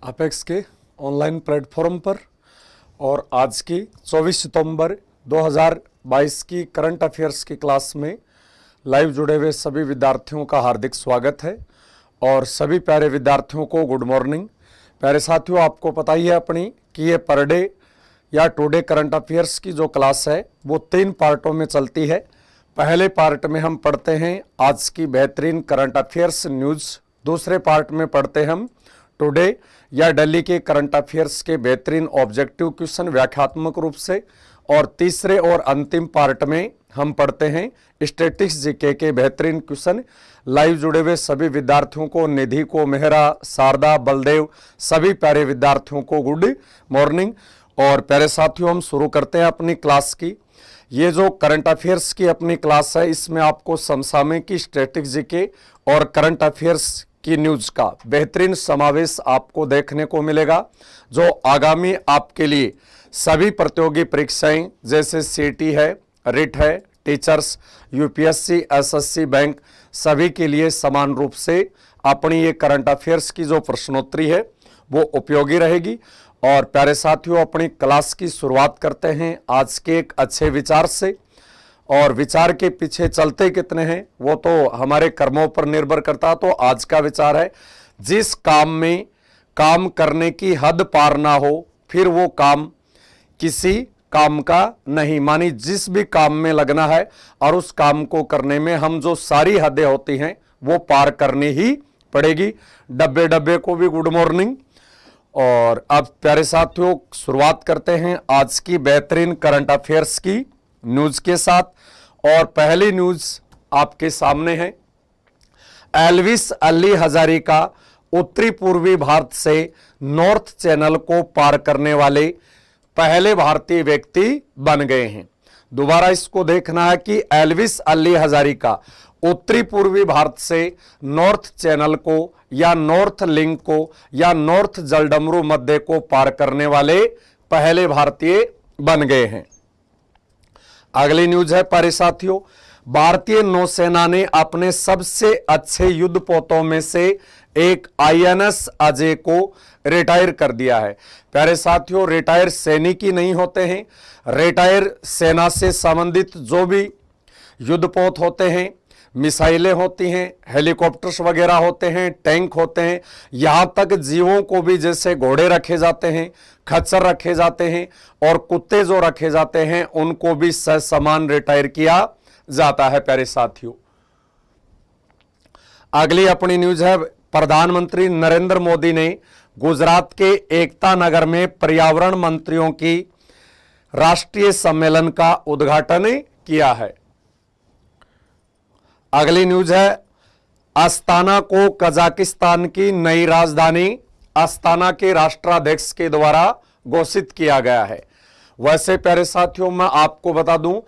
Apex के online platform पर और आज की 24 सितंबर 2022 की करंट अफेयर्स की क्लास में लाइव जुड़े हुए सभी विद्यार्थियों का हार्दिक स्वागत है। और सभी प्यारे विद्यार्थियों को गुड मॉर्निंग। प्यारे साथियों, आपको पता ही है अपनी कि ये पर डे या टुडे करंट अफेयर्स की जो क्लास है वो 3 पार्टों में चलती है। पहले पार्ट में हम पढ़ते हैं आज की बेहतरीन करंट अफेयर्स न्यूज़। दूसरे पार्ट में पढ़ते हम टुडे या दिल्ली के करंट अफेयर्स के बेहतरीन ऑब्जेक्टिव क्वेश्चन व्याख्यात्मक रूप से। और तीसरे और अंतिम पार्ट में हम पढ़ते हैं स्टैटिस्टिक्स जीके के बेहतरीन क्वेश्चन। लाइव जुड़े हुए सभी विद्यार्थियों को, निधि को, मेहरा, शारदा, बलदेव, सभी प्यारे विद्यार्थियों को गुड मॉर्निंग। और प्यारे साथियों, हम शुरू करते हैं अपनी क्लास की। ये जो करंट अफेयर्स की अपनी क्लास है इसमें आपको समसामयिक, स्टैटिस्टिक्स जीके और करंट अफेयर्स की न्यूज का बेहतरीन समावेश आपको देखने को मिलेगा, जो आगामी आपके लिए सभी प्रतियोगी परीक्षाएं जैसे सीटी है, रिट है, टीचर्स, यूपीएससी, एसएससी, बैंक सभी के लिए समान रूप से अपनी ये करंट अफेयर्स की जो प्रश्नोत्तरी है वो उपयोगी रहेगी। और प्यारे साथियों, अपनी क्लास की शुरुआत करते हैं आज के एक अच्छे विचार से। और विचार के पीछे चलते कितने हैं वो तो हमारे कर्मों पर निर्भर करता है। तो आज का विचार है, जिस काम में काम करने की हद पार ना हो फिर वो काम किसी काम का नहीं। मानी जिस भी काम में लगना है और उस काम को करने में हम जो सारी हदें होती हैं वो पार करनी ही पड़ेगी। डब्बे डब्बे को भी गुड मॉर्निंग। और अब प्यारे साथियों, शुरुआत करते हैं आज की बेहतरीन करंट अफेयर्स की न्यूज के साथ। और पहली न्यूज आपके सामने है। एल्विस अली हजारिका उत्तरी पूर्वी भारत से नॉर्थ चैनल को पार करने वाले पहले भारतीय व्यक्ति बन गए हैं। दोबारा इसको देखना है कि एल्विस अली हजारिका उत्तरी पूर्वी भारत से नॉर्थ चैनल को या नॉर्थ लिंक को या नॉर्थ जलडमरू मध्य को पार करने वाले पहले भारतीय बन गए हैं। अगली न्यूज है प्यारे साथियों, भारतीय नौसेना ने अपने सबसे अच्छे युद्धपोतों में से एक आईएनएस अजय को रिटायर कर दिया है। प्यारे साथियों, रिटायर सैनिक ही नहीं होते हैं, रिटायर सेना से संबंधित जो भी युद्धपोत होते हैं, मिसाइलें होती हैं, हेलीकॉप्टर्स वगैरह होते हैं, टैंक होते हैं, यहां तक जीवों को भी जैसे घोड़े रखे जाते हैं, खच्चर रखे जाते हैं और कुत्ते जो रखे जाते हैं उनको भी समान रिटायर किया जाता है। प्यारे साथियों, अगली अपनी न्यूज है, प्रधानमंत्री नरेंद्र मोदी ने गुजरात के एकता नगर में पर्यावरण मंत्रियों की राष्ट्रीय सम्मेलन का उद्घाटन किया है। अगली न्यूज है, अस्ताना को कजाकिस्तान की नई राजधानी अस्ताना के राष्ट्राध्यक्ष के द्वारा घोषित किया गया है। वैसे प्यारे साथियों, मैं आपको बता दूं,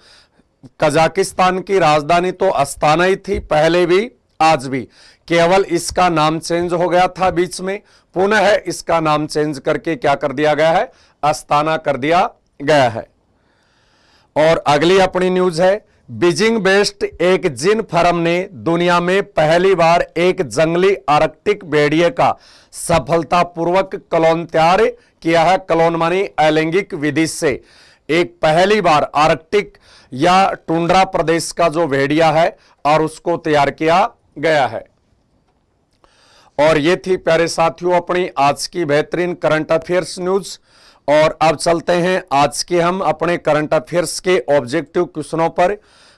कजाकिस्तान की राजधानी तो अस्ताना ही थी पहले भी आज भी, केवल इसका नाम चेंज हो गया था बीच में, पुनः इसका नाम चेंज करके क्या कर दिया गया है, अस्ताना कर दिया गया है। और अगली अपनी न्यूज है, बीजिंग बेस्ड एक जिन फर्म ने दुनिया में पहली बार एक जंगली आर्कटिक भेड़िए का सफलतापूर्वक क्लोन तैयार किया है। क्लोन मानी अलैंगिक विधि से एक पहली बार आर्कटिक या टुंड्रा प्रदेश का जो भेड़िया है और उसको तैयार किया गया है। और ये थी प्यारे साथियों अपनी आज की बेहतरीन करंट अफेयर्स न्यूज। और अब चलते हैं आज के हम अपने करंट अफेयर्स के ऑब्जेक्टिव क्वेश्चनों पर।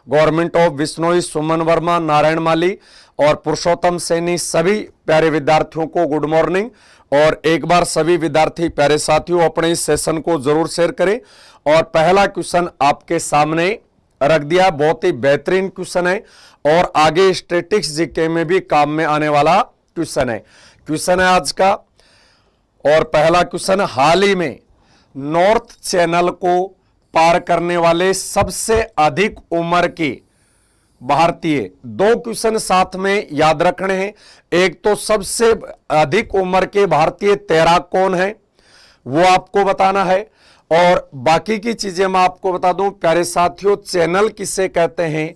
गवर्नमेंट ऑफ बिश्नोई, सुमन वर्मा, नारायण माली और पुरुषोत्तम सैनी सभी प्यारे विद्यार्थियों को गुड मॉर्निंग। और एक बार सभी विद्यार्थी प्यारे साथियों अपने इस सेशन को जरूर शेयर करें। और पहला क्वेश्चन आपके सामने रख दिया, बहुत ही बेहतरीन क्वेश्चन है और आगे स्टैटिस्टिक्स जीके में भी काम में आने वाला क्वेश्चन है आज का। और पहला क्वेश्चन, हाल ही में नॉर्थ चैनल को पार करने वाले सबसे अधिक उम्र के भारतीय, 2 क्वेश्चन साथ में याद रखने हैं। एक तो सबसे अधिक उम्र के भारतीय तैराक कौन है वो आपको बताना है, और बाकी की चीजें मैं आपको बता दूं प्यारे साथियों। चैनल किसे कहते हैं,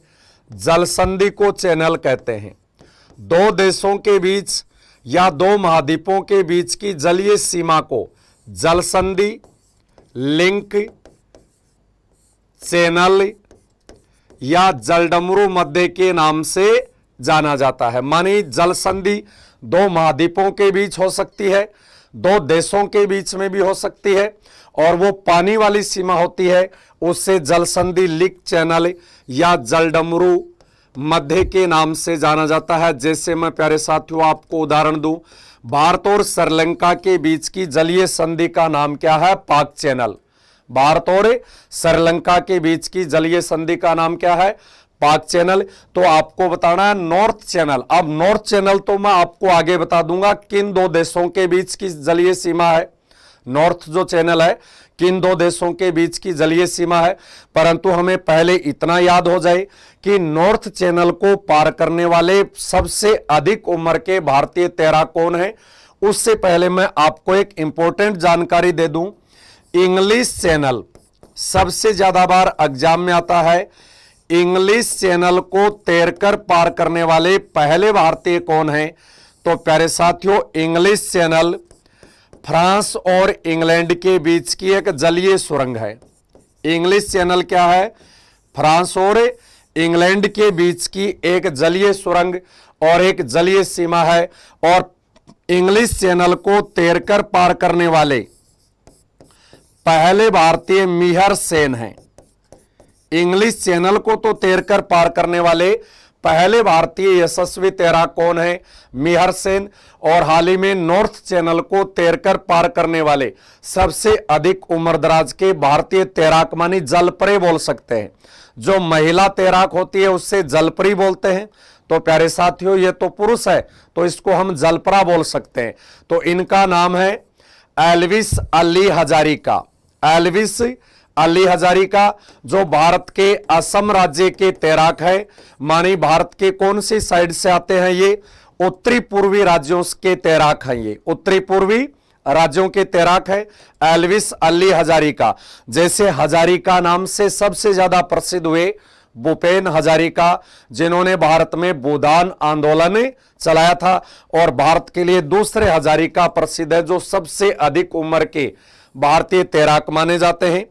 जल संधि को चैनल कहते हैं। 2 देशों के बीच या दो महाद्वीपों के बीच की जलीय सीमा को जल संधि, लिंक, चैनल या जलडमरू मध्य के नाम से जाना जाता है। मानी जल संधि दो महाद्वीपों के बीच हो सकती है, दो देशों के बीच में भी हो सकती है, और वो पानी वाली सीमा होती है, उससे जल संधि, लिंक, चैनल या जलडमरू मध्य के नाम से जाना जाता है। जैसे मैं प्यारे साथियों आपको उदाहरण दूं, भारत और श्रीलंका के बीच की जलीय संधि का नाम क्या है? पाक चैनल। भारत और श्रीलंका के बीच की जलीय संधि का नाम क्या है? पाक चैनल। तो आपको बताना है नॉर्थ चैनल। अब नॉर्थ चैनल तो मैं आपको आगे बता दूंगा किन दो देशों के बीच की जलीय सीमा है। नॉर्थ जो चैनल है किन दो देशों के बीच की जलीय सीमा है, परंतु हमें पहले इतना याद हो जाए कि नॉर्थ चैनल को पार करने वाले सबसे अधिक उम्र के भारतीय तैराक कौन है। उससे पहले मैं आपको एक इंपॉर्टेंट जानकारी दे दूं, इंग्लिश चैनल सबसे ज्यादा बार एग्जाम में आता है। इंग्लिश चैनल को तैरकर पार करने वाले पहले भारतीय कौन हैं? तो प्यारे साथियों, इंग्लिश चैनल फ्रांस और इंग्लैंड के बीच की एक जलीय सुरंग है। इंग्लिश चैनल क्या है? फ्रांस और इंग्लैंड के बीच की एक जलीय सुरंग और एक जलीय सीमा है, और इंग्लिश चैनल को तैरकर पार करने वाले पहले भारतीय मिहर सेन हैं। इंग्लिश चैनल को तो तैरकर पार करने वाले पहले भारतीय यशस्वी तैराक कौन है? मिहर सेन। और हाल ही में नॉर्थ चैनल को तैरकर पार करने वाले सबसे अधिक उम्रदराज के भारतीय तैराक मानी जलपरी बोल सकते हैं। जो महिला तैराक होती है उससे जलपरी बोलते हैं। तो प्यारे साथियों, ये तो पुरुष है तो इसको हम जलपरा बोल सकते हैं। तो इनका नाम है एल्विस अली हजारिका। एल्विस अली हजारिका जो भारत के असम राज्य के तैराक है। मानी भारत के कौन सी साइड से आते हैं? ये उत्तरी पूर्वी राज्यों के तैराक हैं। ये उत्तरी पूर्वी राज्यों के तैराक है एल्विस अली हजारिका। जैसे हजारिका नाम से सबसे ज्यादा प्रसिद्ध हुए भूपेन हजारिका, जिन्होंने भारत में भूदान आंदोलन चलाया था, और भारत के लिए दूसरे हजारिका प्रसिद्ध है जो सबसे अधिक उम्र के भारतीय तैराक माने जाते हैं।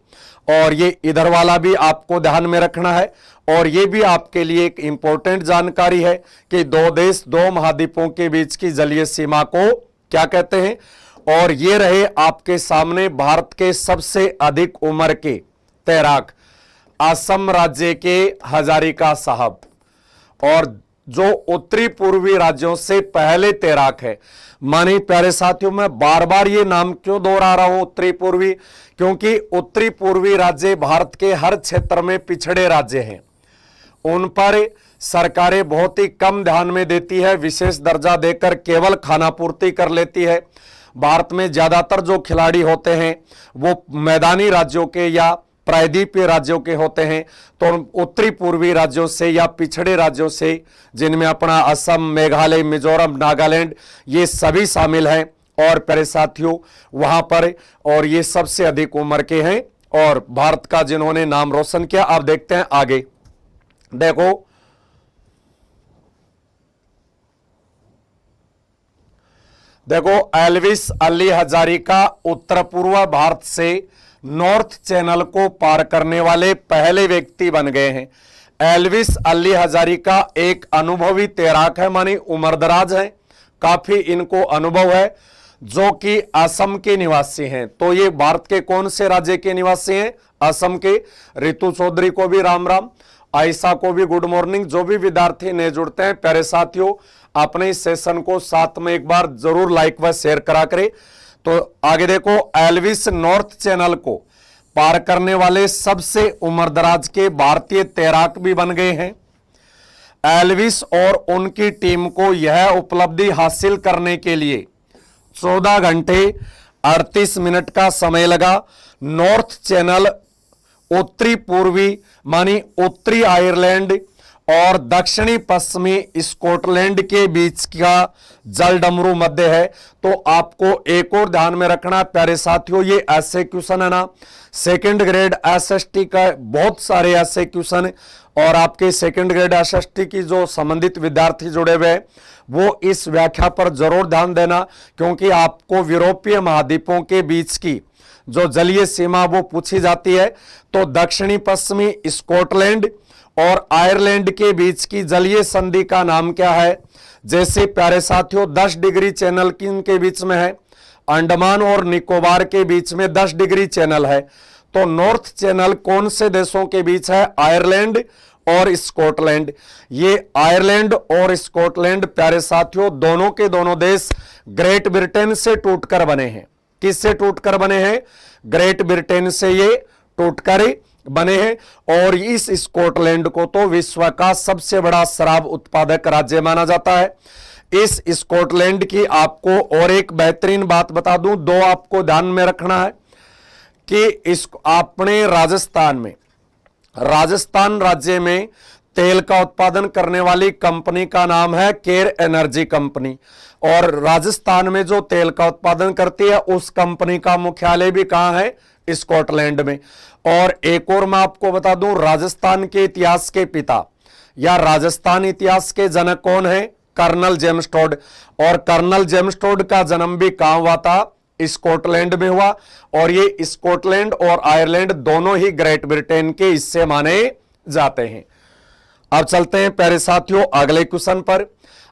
और ये इधर वाला भी आपको ध्यान में रखना है, और ये भी आपके लिए एक इंपॉर्टेंट जानकारी है कि दो देश दो महाद्वीपों के बीच की जलीय सीमा को क्या कहते हैं। और ये रहे आपके सामने भारत के सबसे अधिक उम्र के तैराक असम राज्य के हजारिका साहब, और जो उत्तरी पूर्वी राज्यों से पहले तैराक है। मानी प्यारे साथियों, मैं बार बार ये नाम क्यों दोहरा रहा हूं उत्तरी पूर्वी? क्योंकि उत्तरी पूर्वी राज्य भारत के हर क्षेत्र में पिछड़े राज्य हैं। उन पर सरकारें बहुत ही कम ध्यान में देती है, विशेष दर्जा देकर केवल खानापूर्ति कर लेती है। भारत में ज्यादातर जो खिलाड़ी होते हैं वो मैदानी राज्यों के या प्रायद्वीपीय राज्यों के होते हैं। तो उत्तरी पूर्वी राज्यों से या पिछड़े राज्यों से, जिनमें अपना असम, मेघालय, मिजोरम, नागालैंड ये सभी शामिल हैं। और प्यारे साथियों वहां पर, और ये सबसे अधिक उम्र के हैं और भारत का जिन्होंने नाम रोशन किया। आप देखते हैं आगे, देखो एल्विस अली हजारिका उत्तर पूर्व भारत से नॉर्थ चैनल को पार करने वाले पहले व्यक्ति बन गए हैं। एल्विस अली हजारिका एक अनुभवी तैराक है, मानी उम्रदराज है, काफी इनको अनुभव है, जो कि असम के निवासी हैं। तो ये भारत के कौन से राज्य के निवासी हैं? असम के। रितु चौधरी को भी राम राम, आयशा को भी गुड मॉर्निंग। जो भी विद्यार्थी नए जुड़ते हैं प्यारे साथियों, अपने इस सेशन को साथ में एक बार जरूर लाइक व शेयर करा करें। तो आगे देखो, एल्विस नॉर्थ चैनल को पार करने वाले सबसे उम्रदराज के भारतीय तैराक भी बन गए हैं। एल्विस और उनकी टीम को यह उपलब्धि हासिल करने के लिए 14 घंटे 38 मिनट का समय लगा। नॉर्थ चैनल उत्तरी पूर्वी मानी उत्तरी आयरलैंड और दक्षिणी पश्चिमी स्कॉटलैंड के बीच का जल डमरू मध्य है। तो आपको एक और ध्यान में रखना प्यारे साथियों, ये ऐसे क्वेश्चन है ना, सेकंड ग्रेड एसएसटी का बहुत सारे ऐसे क्वेश्चन, और आपके सेकंड ग्रेड एसएसटी की जो संबंधित विद्यार्थी जुड़े हुए हैं वो इस व्याख्या पर जरूर ध्यान देना, क्योंकि आपको यूरोपीय महाद्वीपों के बीच की जो जलीय सीमा वो पूछी जाती है। तो दक्षिणी पश्चिमी स्कॉटलैंड और आयरलैंड के बीच की जलीय संधि का नाम क्या है? जैसे प्यारे साथियों 10 डिग्री चैनल किन के बीच में है? अंडमान और निकोबार के बीच में 10 डिग्री चैनल है। तो नॉर्थ चैनल कौन से देशों के बीच है? आयरलैंड और स्कॉटलैंड। ये आयरलैंड और स्कॉटलैंड प्यारे साथियों दोनों के दोनों देश ग्रेट ब्रिटेन से टूटकर बने हैं। किससे टूटकर बने हैं? ग्रेट ब्रिटेन से ये टूटकर बने हैं। और इस स्कॉटलैंड को तो विश्व का सबसे बड़ा शराब उत्पादक राज्य माना जाता है। इस स्कॉटलैंड की आपको और एक बेहतरीन बात बता दूं, दो आपको ध्यान में रखना है कि इस अपने राजस्थान राज्य में तेल का उत्पादन करने वाली कंपनी का नाम है केर एनर्जी कंपनी, और राजस्थान में जो तेल का उत्पादन करती है उस कंपनी का मुख्यालय भी कहां है? स्कॉटलैंड में। और एक और मैं आपको बता दूं, राजस्थान के इतिहास के पिता या राजस्थान इतिहास के जनक कौन है? Colonel James Tod. और कर्नल जेम्स टोड का जन्म भी कहां हुआ था? स्कॉटलैंड में हुआ। और ये स्कॉटलैंड और आयरलैंड दोनों ही ग्रेट ब्रिटेन के हिस्से माने जाते हैं। अब चलते हैं प्यारे साथियों अगले क्वेश्चन पर।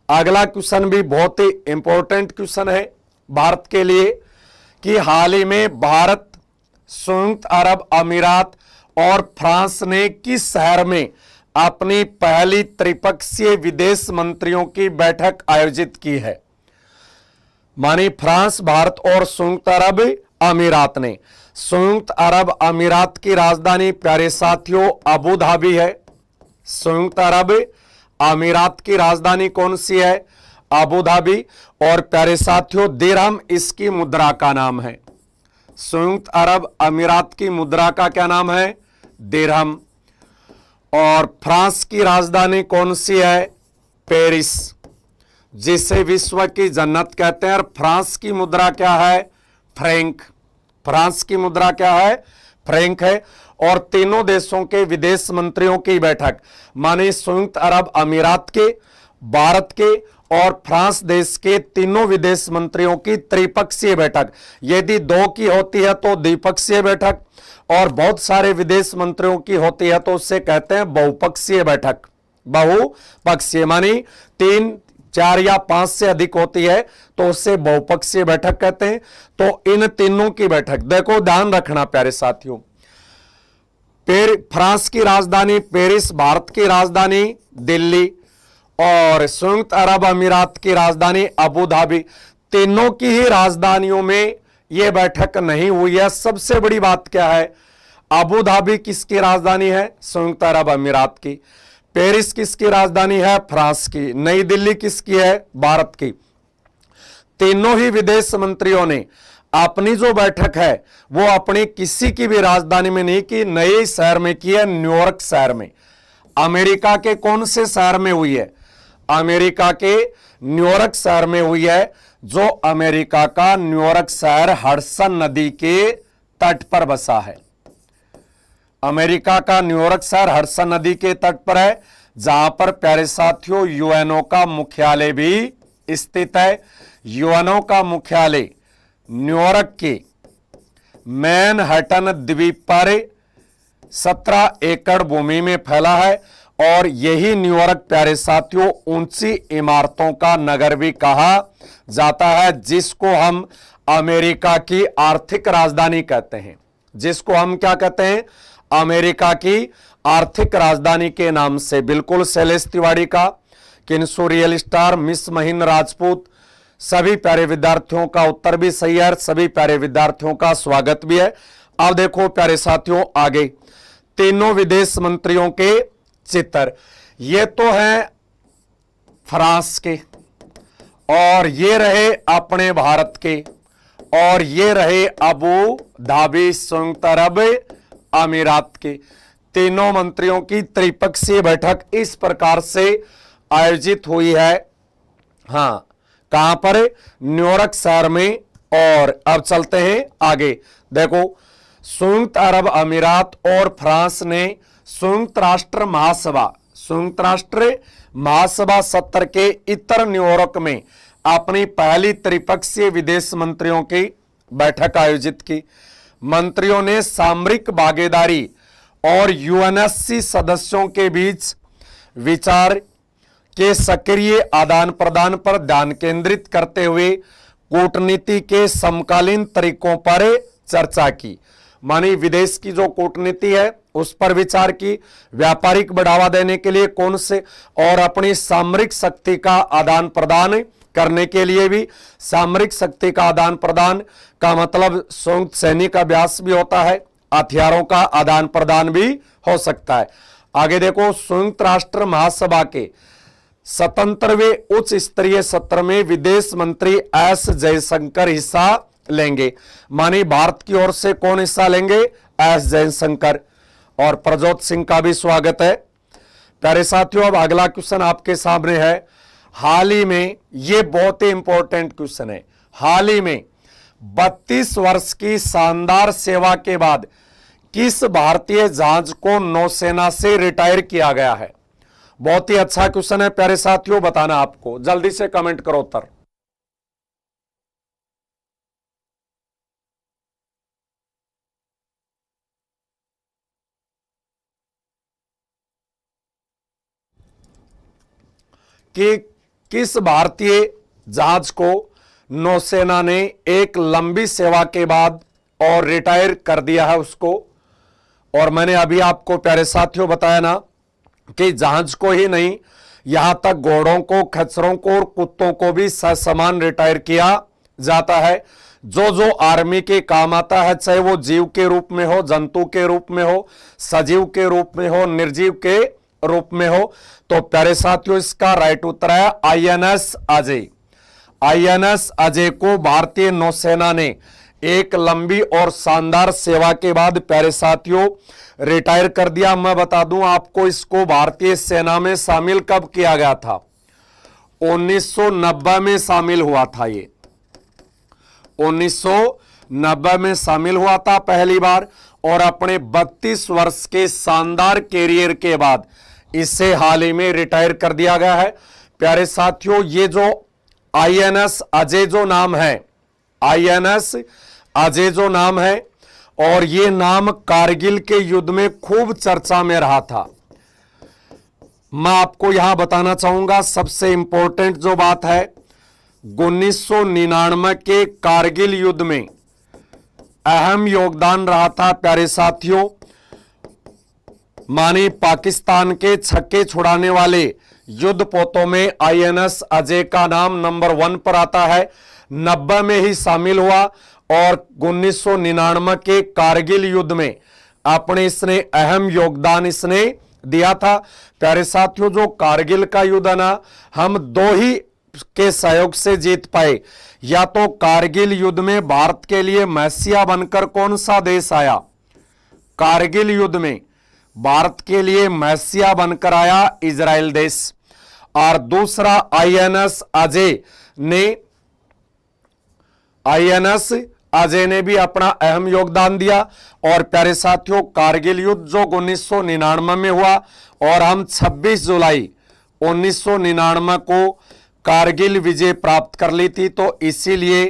अगला क्वेश्चन भी बहुत ही इंपॉर्टेंट क्वेश्चन है भारत के लिए कि हाल ही में भारत, संयुक्त अरब अमीरात और फ्रांस ने किस शहर में अपनी पहली त्रिपक्षीय विदेश मंत्रियों की बैठक आयोजित की है? मानी फ्रांस, भारत और संयुक्त अरब अमीरात ने। संयुक्त अरब अमीरात की राजधानी प्यारे साथियों अबू धाबी है। संयुक्त अरब अमीरात की राजधानी कौन सी है? Abu Dhabi. और प्यारे साथियों दिरहम इसकी मुद्रा का नाम है। संयुक्त अरब अमीरात की मुद्रा का क्या नाम है? दिरहम। और फ्रांस की राजधानी कौन सी है? पेरिस, जिसे विश्व की जन्नत कहते हैं। और फ्रांस की मुद्रा क्या है? फ्रैंक। फ्रांस की मुद्रा क्या है? फ्रैंक है। और तीनों देशों के विदेश मंत्रियों की बैठक, माने संयुक्त अरब अमीरात के, भारत के और फ्रांस देश के तीनों विदेश मंत्रियों की त्रिपक्षीय बैठक, यदि 2 की होती है तो द्विपक्षीय बैठक, और बहुत सारे विदेश मंत्रियों की होती है तो उससे कहते हैं बहुपक्षीय बैठक। बहुपक्षीय मानी 3, 4 या 5 से अधिक होती है तो उससे बहुपक्षीय बैठक कहते हैं। तो इन तीनों की बैठक, देखो ध्यान रखना प्यारे साथियों, फ्रांस की राजधानी पेरिस, भारत की राजधानी दिल्ली और संयुक्त अरब अमीरात की राजधानी अबू धाबी, तीनों की ही राजधानियों में यह बैठक नहीं हुई है। सबसे बड़ी बात क्या है? अबू धाबी किसकी राजधानी है? संयुक्त अरब अमीरात की। पेरिस किसकी राजधानी है? फ्रांस की। नई दिल्ली किसकी है? भारत की। तीनों ही विदेश मंत्रियों ने अपनी जो बैठक है वो अपनी किसी की भी राजधानी में नहीं की, नए शहर में की है, न्यूयॉर्क शहर में। अमेरिका के कौन से शहर में हुई है? अमेरिका के न्यूयॉर्क शहर में हुई है, जो अमेरिका का न्यूयॉर्क शहर हडसन नदी के तट पर बसा है। अमेरिका का न्यूयॉर्क शहर हडसन नदी के तट पर है, जहां पर प्यारे साथियों यूएनओ का मुख्यालय भी स्थित है। यूएनओ का मुख्यालय न्यूयॉर्क के मैनहट्टन द्वीप पर 17 एकड़ भूमि में फैला है, और यही न्यूयॉर्क प्यारे साथियों ऊंची इमारतों का नगर भी कहा जाता है, जिसको हम अमेरिका की आर्थिक राजधानी कहते हैं। जिसको हम क्या कहते हैं? अमेरिका की आर्थिक राजधानी के नाम से। बिल्कुल शैलेश तिवारी का, किंसू रियल स्टार, मिस महिन राजपूत, सभी प्यारे विद्यार्थियों का उत्तर भी सही है, सभी प्यारे विद्यार्थियों का स्वागत भी है। अब देखो प्यारे साथियों आगे तीनों विदेश मंत्रियों के चित्र, ये तो है फ्रांस के, और ये रहे अपने भारत के, और ये रहे अबू धाबी संयुक्त अरब अमीरात के। तीनों मंत्रियों की त्रिपक्षीय बैठक इस प्रकार से आयोजित हुई है। हाँ, कहां पर? न्यूयॉर्क शहर में। और अब चलते हैं आगे। देखो, संयुक्त अरब अमीरात और फ्रांस ने संयुक्त राष्ट्र महासभा सत्र के इतर न्यूयॉर्क में अपनी पहली त्रिपक्षीय विदेश मंत्रियों की बैठक आयोजित की। मंत्रियों ने सामरिक भागीदारी और यूएनएससी सदस्यों के बीच विचार के सक्रिय आदान प्रदान पर ध्यान केंद्रित करते हुए कूटनीति के समकालीन तरीकों पर चर्चा की। मानी विदेश की जो कूटनीति है उस पर विचार की, व्यापारिक बढ़ावा देने के लिए कौन से, और अपनी सामरिक शक्ति का आदान प्रदान करने के लिए भी। सामरिक शक्ति का आदान प्रदान का मतलब संयुक्त सैनिक अभ्यास भी होता है, हथियारों का आदान प्रदान भी हो सकता है। आगे देखो, संयुक्त राष्ट्र महासभा के 77वें उच्च स्तरीय सत्र में विदेश मंत्री एस जयशंकर हिस्सा लेंगे। मानी भारत की ओर से कौन हिस्सा लेंगे? एस जयशंकर। और प्रजोत सिंह का भी स्वागत है। प्यारे साथियों, अब अगला क्वेश्चन आपके सामने है। हाल ही में, यह बहुत ही इंपॉर्टेंट क्वेश्चन है, हाल ही में 32 वर्ष की शानदार सेवा के बाद किस भारतीय जहाज को नौसेना से रिटायर किया गया है? बहुत ही अच्छा क्वेश्चन है प्यारे साथियों, बताना आपको, जल्दी से कमेंट करो उत्तर। कि किस भारतीय जहाज को नौसेना ने एक लंबी सेवा के बाद और रिटायर कर दिया है उसको। और मैंने अभी आपको प्यारे साथियों बताया ना कि जहाज को ही नहीं, यहां तक घोड़ों को, खच्चरों को और कुत्तों को भी ससमान रिटायर किया जाता है। जो जो आर्मी के काम आता है, चाहे वो जीव के रूप में हो, जंतु के रूप में हो, सजीव के रूप में हो, निर्जीव के रूप में हो। तो प्यारे साथियों, इसका राइट उत्तर है आईएनएस अजय। आईएनएस अजय को भारतीय नौसेना ने एक लंबी और शानदार सेवा के बाद प्यारे साथियों रिटायर कर दिया। मैं बता दूं आपको, इसको भारतीय सेना में शामिल कब किया गया था? 1990 में शामिल हुआ था। ये 1990 में शामिल हुआ था पहली बार, और अपने 32 वर्ष के शानदार कैरियर के बाद इसे हाल ही में रिटायर कर दिया गया है। प्यारे साथियों, ये जो आईएनएस अजय जो नाम है, आईएनएस अजय जो नाम है, और ये नाम कारगिल के युद्ध में खूब चर्चा में रहा था। मैं आपको यहां बताना चाहूंगा सबसे इंपॉर्टेंट जो बात है, 1999 के कारगिल युद्ध में अहम योगदान रहा था प्यारे साथियों। मानी पाकिस्तान के छक्के छुड़ाने वाले युद्ध पोतों में आईएनएस अजय का नाम नंबर 1 पर आता है। 90 में ही शामिल हुआ और 1999 के कारगिल युद्ध में अपने इसने अहम योगदान इसने दिया था। प्यारे साथियों, जो कारगिल का युद्ध है ना, हम दो ही के सहयोग से जीत पाए। या तो कारगिल युद्ध में भारत के लिए मैसिया बनकर कौन सा देश आया? कारगिल युद्ध में भारत के लिए मैसिया बनकर आया इजराइल देश। और दूसरा, आईएनएस अजय ने भी अपना अहम योगदान दिया। और प्यारे साथियों, कारगिल युद्ध जो 1999 में हुआ, और हम 26 जुलाई 1999 को कारगिल विजय प्राप्त कर ली थी। तो इसीलिए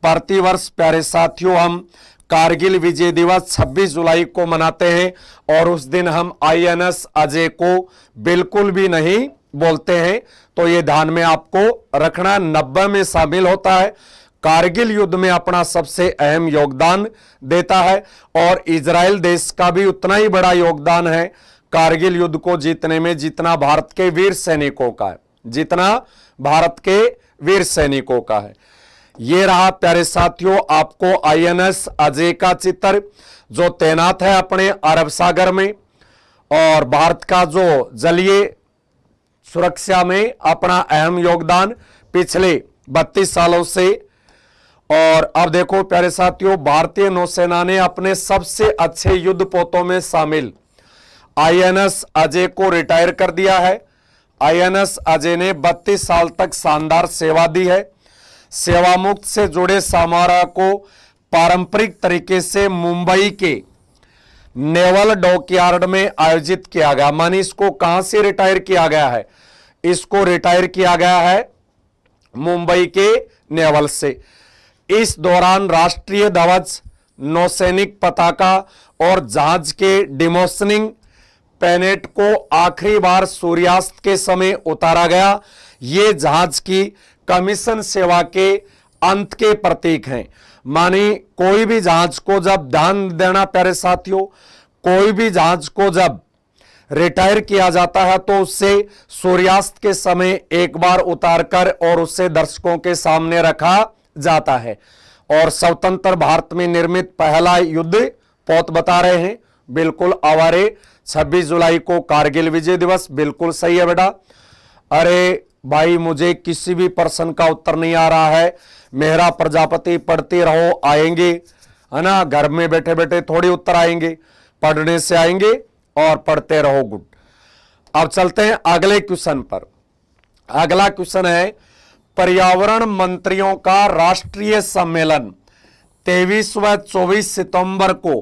प्रतिवर्ष प्यारे साथियों हम कारगिल विजय दिवस 26 जुलाई को मनाते हैं, और उस दिन हम आईएनएस अजय को बिल्कुल भी नहीं बोलते हैं। तो ये ध्यान में आपको रखना। 90 में शामिल होता है, कारगिल युद्ध में अपना सबसे अहम योगदान देता है, और इजराइल देश का भी उतना ही बड़ा योगदान है कारगिल युद्ध को जीतने में जितना भारत के वीर सैनिकों का है, जितना भारत के वीर सैनिकों का है। ये रहा प्यारे साथियों आपको आईएनएस अजय का चित्र, जो तैनात है अपने अरब सागर में, और भारत का जो जलीय सुरक्षा में अपना अहम योगदान पिछले 32 सालों से। और अब देखो प्यारे साथियों, भारतीय नौसेना ने अपने सबसे अच्छे युद्ध पोतों में शामिल आईएनएस अजय को रिटायर कर दिया है। आईएनएस अजय ने 32 साल तक शानदार सेवा दी है। सेवामुक्त से जुड़े समारोह को पारंपरिक तरीके से मुंबई के नेवल डॉकयार्ड में आयोजित किया गया। मानी इसको कहां से रिटायर किया गया है? इसको रिटायर किया गया है मुंबई के नेवल से। इस दौरान राष्ट्रीय ध्वज, नौसैनिक पताका और जहाज के डिमोशनिंग पेनेट को आखिरी बार सूर्यास्त के समय उतारा गया। ये जहाज की कमीशन सेवा के अंत के प्रतीक हैं। मानी कोई भी जहाज को जब, ध्यान देना प्यारे साथियों, कोई भी जहाज को जब रिटायर किया जाता है तो उससे सूर्यास्त के समय एक बार उतारकर और उससे दर्शकों के सामने रखा जाता है। और स्वतंत्र भारत में निर्मित पहला युद्ध पोत बता रहे हैं, बिल्कुल आवारे 26 जुलाई को कारगिल विजय दिवस, बिल्कुल सही है बेटा। अरे भाई मुझे किसी भी प्रश्न का उत्तर नहीं आ रहा है, मेहरा प्रजापति पढ़ते रहो, आएंगे, है ना, घर में बैठे बैठे थोड़ी उत्तर आएंगे, पढ़ने से आएंगे और पढ़ते रहो। गुड। अब चलते हैं अगले क्वेश्चन पर। अगला क्वेश्चन है, पर्यावरण मंत्रियों का राष्ट्रीय सम्मेलन 23 व 24 सितंबर को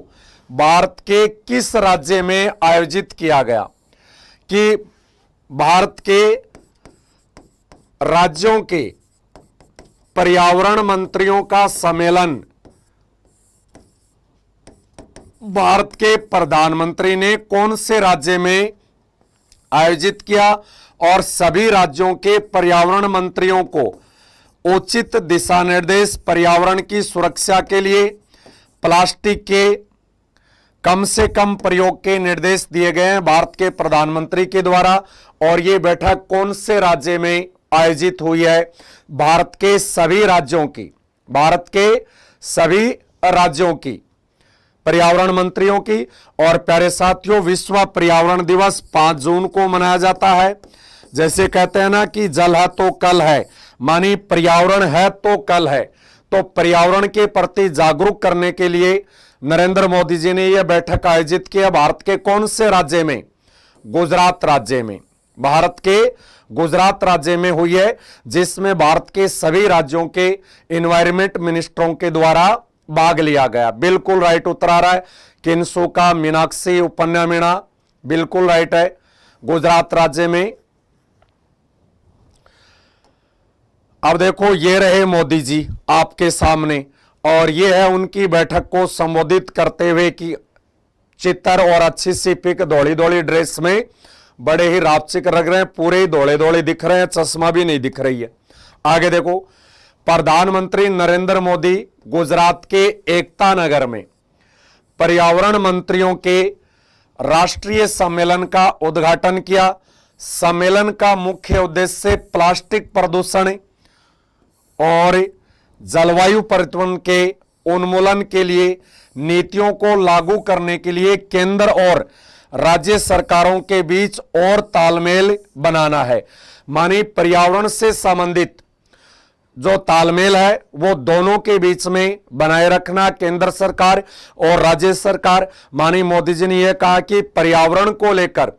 भारत के किस राज्य में आयोजित किया गया? कि भारत के राज्यों के पर्यावरण मंत्रियों का सम्मेलन भारत के प्रधानमंत्री ने कौन से राज्य में आयोजित किया? और सभी राज्यों के पर्यावरण मंत्रियों को उचित दिशा निर्देश, पर्यावरण की सुरक्षा के लिए प्लास्टिक के कम से कम प्रयोग के निर्देश दिए गए हैं भारत के प्रधानमंत्री के द्वारा। और ये बैठक कौन से राज्य में आयोजित हुई है? भारत के सभी राज्यों की, भारत के सभी राज्यों की पर्यावरण मंत्रियों की। और प्यारे साथियों, विश्व पर्यावरण दिवस 5 जून को मनाया जाता है। जैसे कहते हैं ना कि जल है तो कल है, मानी पर्यावरण है तो कल है। तो पर्यावरण के प्रति जागरूक करने के लिए नरेंद्र मोदी जी ने यह बैठक आयोजित की है। भारत के कौन से राज्य में? गुजरात राज्य में, भारत के गुजरात राज्य में हुई है, जिसमें भारत के सभी राज्यों के एनवायरमेंट मिनिस्टरों के द्वारा भाग लिया गया। बिल्कुल राइट उत्तर आ रहा है। किन्सुका, मीनाक्षी, उपन्यामीणा, बिल्कुल राइट है, गुजरात राज्य में। अब देखो, ये रहे मोदी जी आपके सामने और ये है उनकी बैठक को संबोधित करते हुए की चित्र और अच्छी सी पिक, धोली धोली ड्रेस में, बड़े ही रापचिक लग रहे हैं, पूरे ही धोले धोले दिख रहे हैं, चश्मा भी नहीं दिख रही है। आगे देखो, प्रधानमंत्री नरेंद्र मोदी गुजरात के एकता नगर में पर्यावरण मंत्रियों के राष्ट्रीय सम्मेलन का उद्घाटन किया। सम्मेलन का मुख्य उद्देश्य प्लास्टिक प्रदूषण और जलवायु परिवर्तन के उन्मूलन के लिए नीतियों को लागू करने के लिए केंद्र और राज्य सरकारों के बीच और तालमेल बनाना है। मानी पर्यावरण से संबंधित जो तालमेल है वो दोनों के बीच में बनाए रखना, केंद्र सरकार और राज्य सरकार। मानी मोदी जी ने यह कहा कि पर्यावरण को लेकर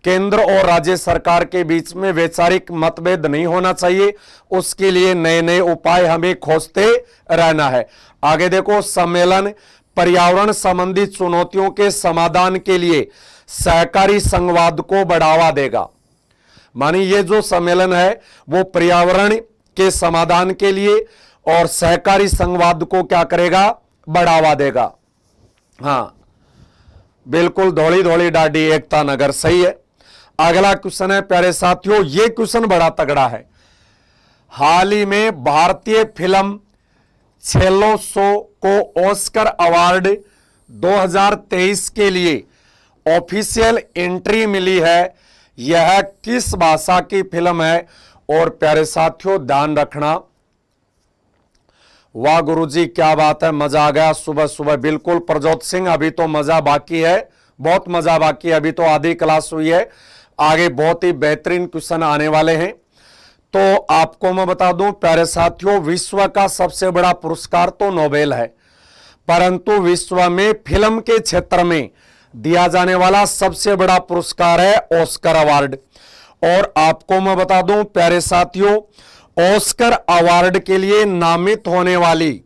केंद्र और राज्य सरकार के बीच में वैचारिक मतभेद नहीं होना चाहिए, उसके लिए नए नए उपाय हमें खोजते रहना है। आगे देखो, सम्मेलन पर्यावरण संबंधी चुनौतियों के समाधान के लिए सहकारी संघवाद को बढ़ावा देगा। मानी ये जो सम्मेलन है वो पर्यावरण के समाधान के लिए और सहकारी संघवाद को क्या करेगा? बढ़ावा देगा। हां बिल्कुल, धोली धोली डाडी एकता नगर, सही है। अगला क्वेश्चन है प्यारे साथियों, ये क्वेश्चन बड़ा तगड़ा है। हाल ही में भारतीय फिल्म छेल्लो शो को ऑस्कर अवार्ड 2023 के लिए ऑफिशियल एंट्री मिली है। यह किस भाषा की फिल्म है? और प्यारे साथियों ध्यान रखना, वाह गुरुजी क्या बात है, मजा आ गया सुबह सुबह। बिल्कुल प्रजोत सिंह, अभी तो मजा बाकी है, बहुत मजा बाकी है, अभी तो आधी क्लास हुई है, आगे बहुत ही बेहतरीन क्वेश्चन आने वाले हैं। तो आपको मैं बता दूं प्यारे साथियों, विश्व का सबसे बड़ा पुरस्कार तो नोबेल है, परंतु विश्व में फिल्म के क्षेत्र में दिया जाने वाला सबसे बड़ा पुरस्कार है ऑस्कर अवार्ड। और आपको मैं बता दूं प्यारे साथियों, ऑस्कर अवार्ड के लिए नामित होने वाली,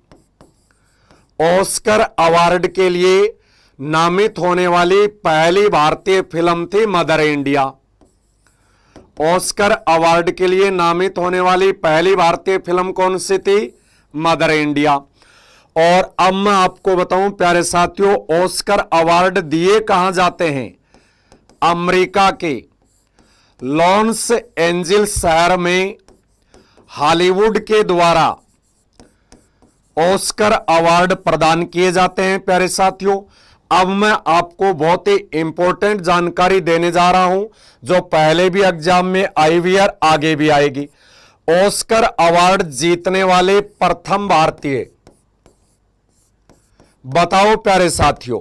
ऑस्कर अवार्ड के लिए नामित होने वाली पहली भारतीय फिल्म थी मदर इंडिया। ऑस्कर अवार्ड के लिए नामित होने वाली पहली भारतीय फिल्म कौन सी थी? Mother India. और अब मैं आपको बताऊं प्यारे साथियों, ऑस्कर अवार्ड दिए कहां जाते हैं? अमेरिका के लॉस एंजिल्स शहर में हॉलीवुड के द्वारा ऑस्कर अवार्ड प्रदान किए जाते हैं। प्यारे साथियों, अब मैं आपको बहुत ही इंपॉर्टेंट जानकारी देने जा रहा हूं, जो पहले भी एग्जाम में आई हुई है, आगे भी आएगी। ऑस्कर अवार्ड जीतने वाले प्रथम भारतीय, बताओ प्यारे साथियों,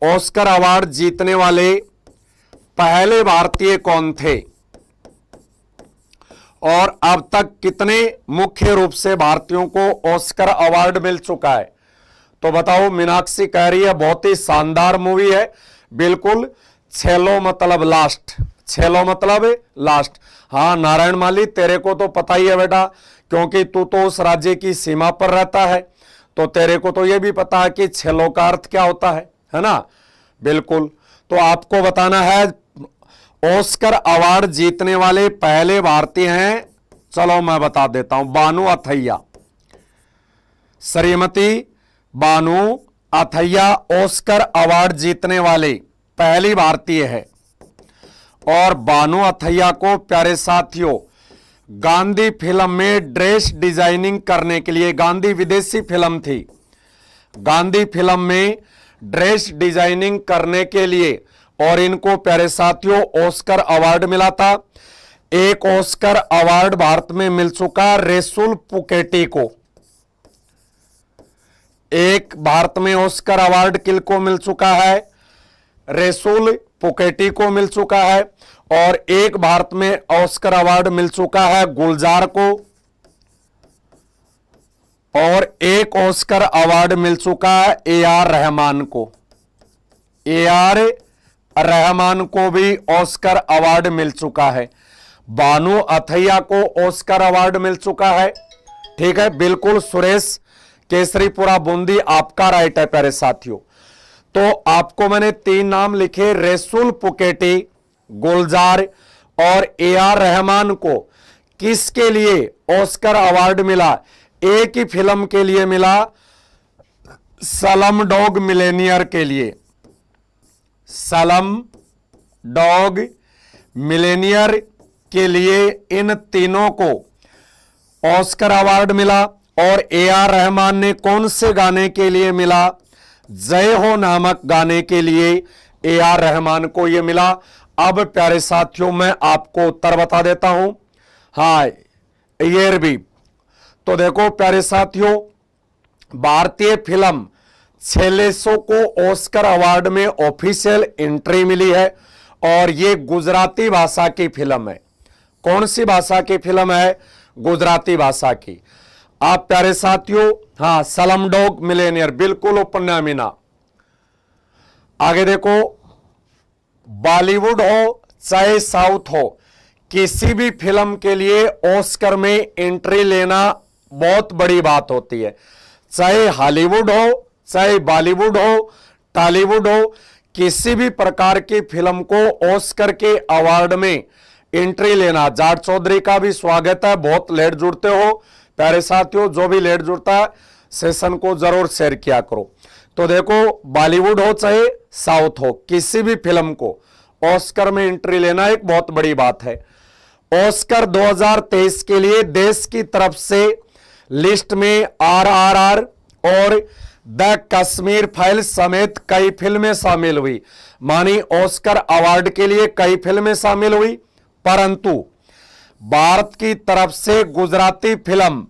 ऑस्कर अवार्ड जीतने वाले पहले भारतीय कौन थे? और अब तक कितने मुख्य रूप से भारतीयों को ऑस्कर अवार्ड मिल चुका है? तो बताओ। मीनाक्षी कह रही है बहुत ही शानदार मूवी है, बिल्कुल। छेलो मतलब लास्ट, छेलो मतलब लास्ट। हाँ नारायण माली, तेरे को तो पता ही है बेटा, क्योंकि तू तो उस राज्य की सीमा पर रहता है, तो तेरे को तो यह भी पता है कि छेलो का अर्थ क्या होता है ना? बिल्कुल। तो आपको बताना है ऑस्कर अवार्ड जीतने वाले पहले भारतीय हैं, चलो मैं बता देता हूं, बानू अथैया। श्रीमती बानू अथैया ऑस्कर अवार्ड जीतने वाले पहली भारतीय है। और बानू अथैया को प्यारे साथियों गांधी फिल्म में ड्रेस डिजाइनिंग करने के लिए, गांधी विदेशी फिल्म थी, गांधी फिल्म में ड्रेस डिजाइनिंग करने के लिए, और इनको प्यारे साथियों ऑस्कर अवार्ड मिला था। एक ऑस्कर अवार्ड भारत में मिल चुका रेसुल पुकेटी को, एक भारत में ऑस्कर अवार्ड किनको मिल चुका है? रेसुल पुकेटी को मिल चुका है। और एक भारत में ऑस्कर अवार्ड मिल चुका है गुलजार को, और एक ऑस्कर अवार्ड मिल चुका है ए.आर. रहमान को। ए.आर. रहमान को भी ऑस्कर अवार्ड मिल चुका है। बानू अथैया को ऑस्कर अवार्ड मिल चुका है। ठीक है, बिल्कुल। सुरेश केसरीपुरा बूंदी, आपका राइट है प्यारे साथियों। तो आपको मैंने 3 नाम लिखे, रेसुल पुकेटी, गुलजार और ए.आर. रहमान को किसके लिए ऑस्कर अवार्ड मिला? एक ही फिल्म के लिए मिला, स्लम डॉग मिलेनियर के लिए। स्लम डॉग मिलेनियर के लिए इन तीनों को ऑस्कर अवार्ड मिला। और ए.आर. रहमान ने कौन से गाने के लिए मिला? जय हो नामक गाने के लिए ए.आर. रहमान को यह मिला। अब प्यारे साथियों मैं आपको उत्तर बता देता हूं। हाँ ईयर भी। तो देखो प्यारे साथियों, भारतीय फिल्म छेलेसो को ऑस्कर अवार्ड में ऑफिशियल एंट्री मिली है, और यह गुजराती भाषा की फिल्म है। कौन सी भाषा की फिल्म है? गुजराती भाषा की। आप प्यारे साथियों, हाँ स्लम डॉग मिलेनियर, बिल्कुल उपन्यामीना। आगे देखो, बॉलीवुड हो चाहे साउथ हो, किसी भी फिल्म के लिए ऑस्कर में एंट्री लेना बहुत बड़ी बात होती है। चाहे हॉलीवुड हो, चाहे बॉलीवुड हो, टॉलीवुड हो, किसी भी प्रकार की फिल्म को ऑस्कर के अवार्ड में एंट्री लेना। जाट चौधरी का भी स्वागत है, बहुत लेट जुड़ते हो प्यारे साथियों। जो भी लेट जुड़ता है सेशन को जरूर शेयर किया करो। तो देखो, बॉलीवुड हो चाहे साउथ हो, किसी भी फिल्म को ऑस्कर में एंट्री लेना एक बहुत बड़ी बात है। ऑस्कर 2023 के लिए देश की तरफ से लिस्ट में RRR और द कश्मीर फाइल समेत कई फिल्में शामिल हुई। मानी ऑस्कर अवार्ड के लिए कई फिल्में शामिल हुई, परंतु भारत की तरफ से गुजराती फिल्म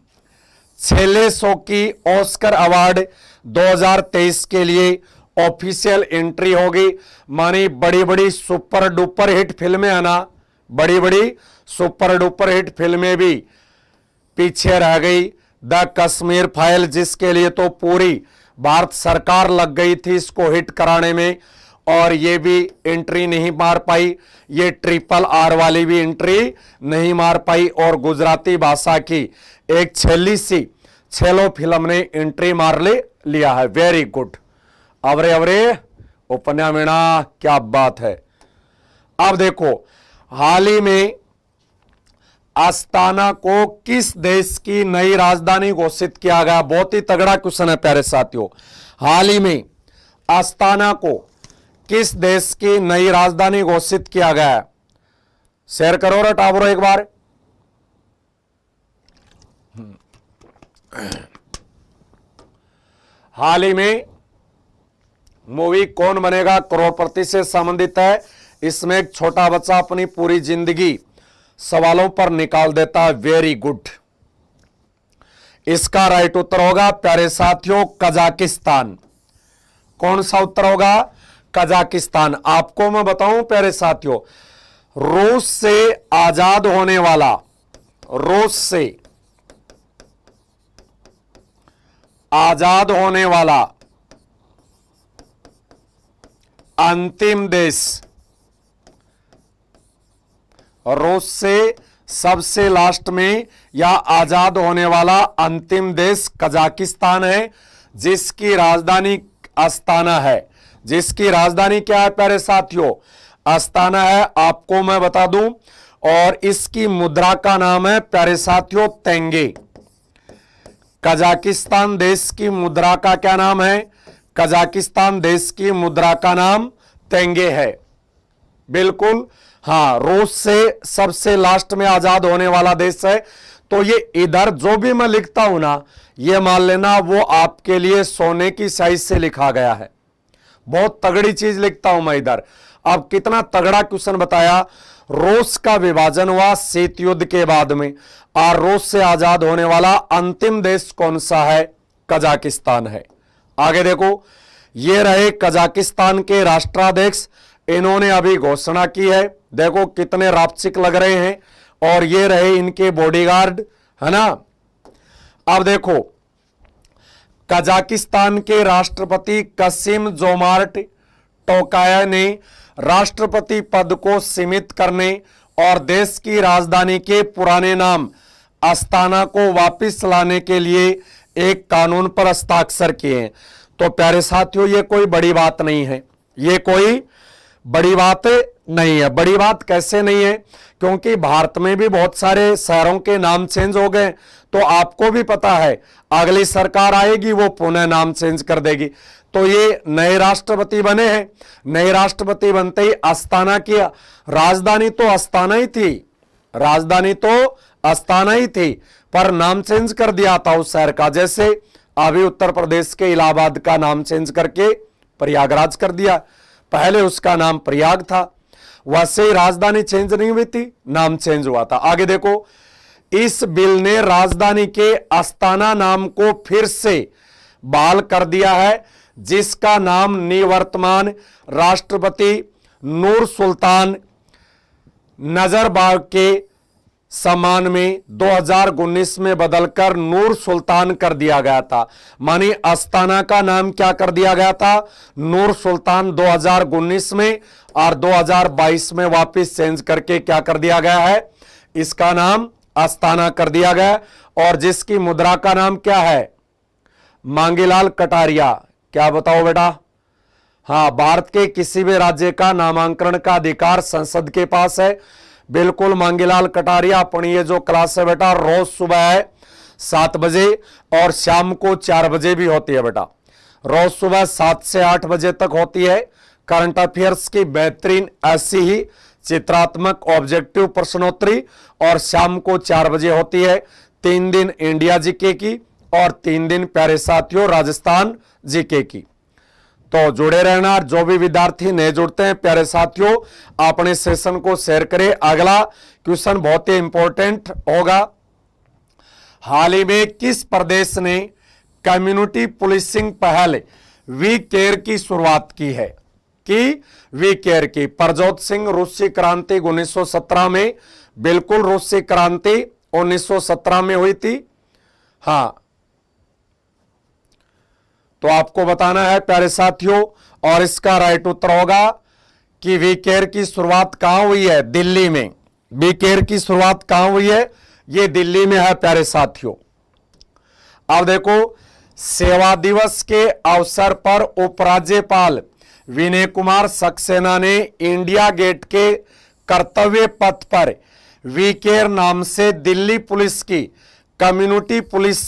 छेलेसो की ऑस्कर अवार्ड 2023 के लिए ऑफिशियल एंट्री होगी। मानी बड़ी बड़ी सुपर डुपर हिट फिल्में है ना, बड़ी बड़ी सुपर डुपर हिट फिल्में भी पीछे रह गई। द कश्मीर फाइल, जिसके लिए तो पूरी भारत सरकार लग गई थी इसको हिट कराने में और ये भी एंट्री नहीं मार पाई, ये ट्रिपल आर वाली भी एंट्री नहीं मार पाई और गुजराती भाषा की एक छेली सी छेलो फिल्म ने एंट्री मार लिया है। वेरी गुड, अवरे अवरे उपन्या मीणा, क्या बात है। अब देखो, हाल ही में अस्ताना को किस देश की नई राजधानी घोषित किया गया? बहुत ही तगड़ा क्वेश्चन है प्यारे साथियों। हाल ही में अस्ताना को किस देश की नई राजधानी घोषित किया गया है? शेयर करो रे टावरो एक बार। हाल ही में मूवी कौन बनेगा करोड़पति से संबंधित है। इसमें एक छोटा बच्चा अपनी पूरी जिंदगी सवालों पर निकाल देता है। वेरी गुड, इसका राइट उत्तर होगा प्यारे साथियों कजाकिस्तान। कौन सा उत्तर होगा? कजाकिस्तान। आपको मैं बताऊं प्यारे साथियों, रूस से आजाद होने वाला, रूस से आजाद होने वाला अंतिम देश, रूस से सबसे लास्ट में या आजाद होने वाला अंतिम देश कजाकिस्तान है, जिसकी राजधानी अस्ताना है। जिसकी राजधानी क्या है प्यारे साथियों? अस्ताना है, आपको मैं बता दूं। और इसकी मुद्रा का नाम है प्यारे साथियों तेंगे। कजाकिस्तान देश की मुद्रा का क्या नाम है? कजाकिस्तान देश की मुद्रा का नाम तेंगे है। बिल्कुल, हां, रूस से सबसे लास्ट में आजाद होने वाला देश है। तो ये इधर जो भी मैं लिखता हूं ना, ये मान लेना वो आपके लिए सोने की साइज से लिखा गया है। बहुत तगड़ी चीज लिखता हूं मैं इधर। अब कितना तगड़ा क्वेश्चन बताया। रूस का विभाजन हुआ शीत युद्ध के बाद में, और रूस से आजाद होने वाला अंतिम देश कौन सा है? कजाकिस्तान है। आगे देखो, ये रहे कजाकिस्तान के राष्ट्राध्यक्ष, इन्होंने अभी घोषणा की है। देखो कितने रापचिक लग रहे हैं। और ये रहे इनके बॉडीगार्ड, है ना। अब देखो, कजाकिस्तान के राष्ट्रपति कसिम जोमार्ट टोकाया ने राष्ट्रपति पद को सीमित करने और देश की राजधानी के पुराने नाम अस्ताना को वापस लाने के लिए एक कानून पर हस्ताक्षर किए हैं। तो प्यारे साथियों, ये कोई बड़ी बात नहीं है, ये कोई बड़ी बात नहीं है। बड़ी बात कैसे नहीं है? क्योंकि भारत में भी बहुत सारे शहरों के नाम चेंज हो गए। तो आपको भी पता है, अगली सरकार आएगी वो पुनः नाम चेंज कर देगी। तो ये नए राष्ट्रपति बने हैं, नए राष्ट्रपति बनते ही अस्ताना की राजधानी तो अस्ताना ही थी, राजधानी तो अस्ताना ही थी, पर नाम चेंज कर दिया था उस शहर का। जैसे अभी उत्तर प्रदेश के इलाहाबाद का नाम चेंज करके प्रयागराज कर दिया, पहले उसका नाम प्रयाग था। वैसे ही राजधानी चेंज नहीं हुई थी, नाम चेंज हुआ था। आगे देखो, इस बिल ने राजधानी के अस्ताना नाम को फिर से बहाल कर दिया है, जिसका नाम निवर्तमान राष्ट्रपति नूर सुल्तान नजरबाग के सम्मान में 2019 में बदलकर नूर सुल्तान कर दिया गया था। मानी अस्ताना का नाम क्या कर दिया गया था? नूर सुल्तान 2019 में, और 2022 में वापस चेंज करके क्या कर दिया गया है? इसका नाम अस्ताना कर दिया गया। और जिसकी मुद्रा का नाम क्या है? मांगीलाल कटारिया। क्या बताओ बेटा? हां, भारत के किसी भी राज्य का नामांकन का अधिकार संसद के पास है। बिल्कुल, मांगीलाल कटारिया। अपनी ये जो क्लास है बेटा, रोज सुबह है 7 बजे और शाम को 4 बजे भी होती है बेटा। रोज सुबह 7 से 8 बजे तक होती है करंट अफेयर्स की बेहतरीन ऐसी ही चित्रात्मक ऑब्जेक्टिव प्रश्नोत्तरी, और शाम को 4 बजे होती है 3 दिन इंडिया जीके की और 3 दिन प्यारे साथियों राजस्थान जीके की। तो जुड़े रहना। जो भी विद्यार्थी नए जुड़ते हैं प्यारे साथियों, अपने सेशन को शेयर करें। अगला क्वेश्चन बहुत ही इंपॉर्टेंट होगा। हाल ही में किस प्रदेश ने कम्युनिटी पुलिसिंग पहल वी केयर की शुरुआत की है? कि वी केयर की परजोत सिंह रूसी क्रांति 1917 में, बिल्कुल रूसी क्रांति 1917 में हुई थी। हां, तो आपको बताना है प्यारे साथियों, और इसका राइट उत्तर होगा कि वी केयर की शुरुआत कहां हुई है? दिल्ली में। वी केयर की शुरुआत कहां हुई है? ये दिल्ली में है प्यारे साथियों। अब देखो, सेवा दिवस के अवसर पर उपराज्यपाल विनय कुमार सक्सेना ने इंडिया गेट के कर्तव्य पथ पर वी केयर नाम से दिल्ली पुलिस की कम्युनिटी पुलिस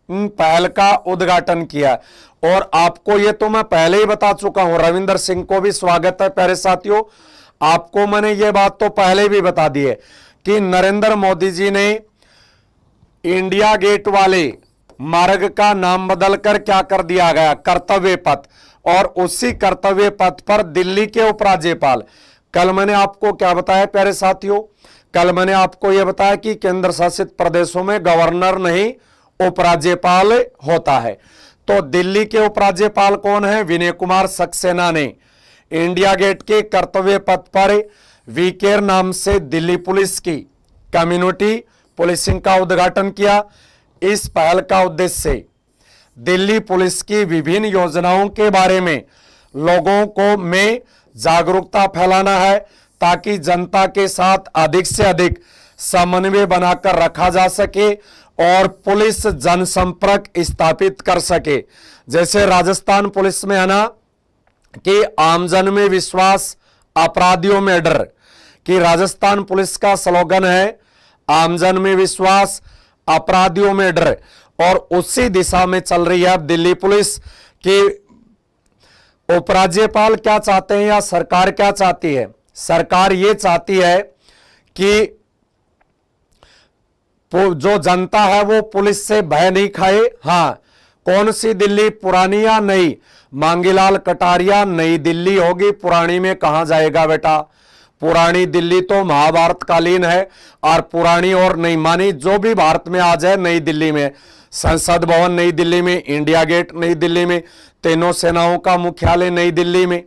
पहल का उद्घाटन किया। और आपको ये तो मैं पहले ही बता चुका हूं, रविंदर सिंह को भी स्वागत है प्यारे साथियों। आपको मैंने ये बात तो पहले भी बता दी है कि नरेंद्र मोदी जी ने इंडिया गेट वाले मार्ग का नाम बदलकर क्या कर दिया गया? कर्तव्य पथ। और उसी कर्तव्य पथ पर दिल्ली के उपराज्यपाल, कल मैंने आपको क्या बताया प्यारे साथियों? कल मैंने आपको यह बताया कि केंद्र शासित प्रदेशों में गवर्नर नहीं उपराज्यपाल होता है। तो दिल्ली के उपराज्यपाल कौन है? विनय कुमार सक्सेना ने इंडिया गेट के कर्तव्य पथ पर वी केयर नाम से दिल्ली पुलिस की कम्युनिटी पुलिसिंग का उद्घाटन किया। इस पहल का उद्देश्य दिल्ली पुलिस की विभिन्न योजनाओं के बारे में लोगों को में जागरूकता फैलाना है, ताकि जनता के साथ अधिक से अधिक समन्वय बनाकर रखा जा सके और पुलिस जनसंपर्क स्थापित कर सके। जैसे राजस्थान पुलिस में है ना कि आमजन में विश्वास, अपराधियों में डर, कि राजस्थान पुलिस का स्लोगन है आमजन में विश्वास, अपराधियों में डर। और उसी दिशा में चल रही है अब दिल्ली पुलिस की। उपराज्यपाल क्या चाहते हैं या सरकार क्या चाहती है? सरकार ये चाहती है कि जो जनता है वो पुलिस से भय नहीं खाए। हां, कौन सी दिल्ली, पुरानी या नई? मांगीलाल कटारिया, नई दिल्ली होगी, पुरानी में कहां जाएगा बेटा? पुरानी दिल्ली तो महाभारत कालीन है, और पुरानी और नई मानी जो भी भारत में आज है नई दिल्ली में। संसद भवन नई दिल्ली में, इंडिया गेट नई दिल्ली में, तीनों सेनाओं का मुख्यालय नई दिल्ली में,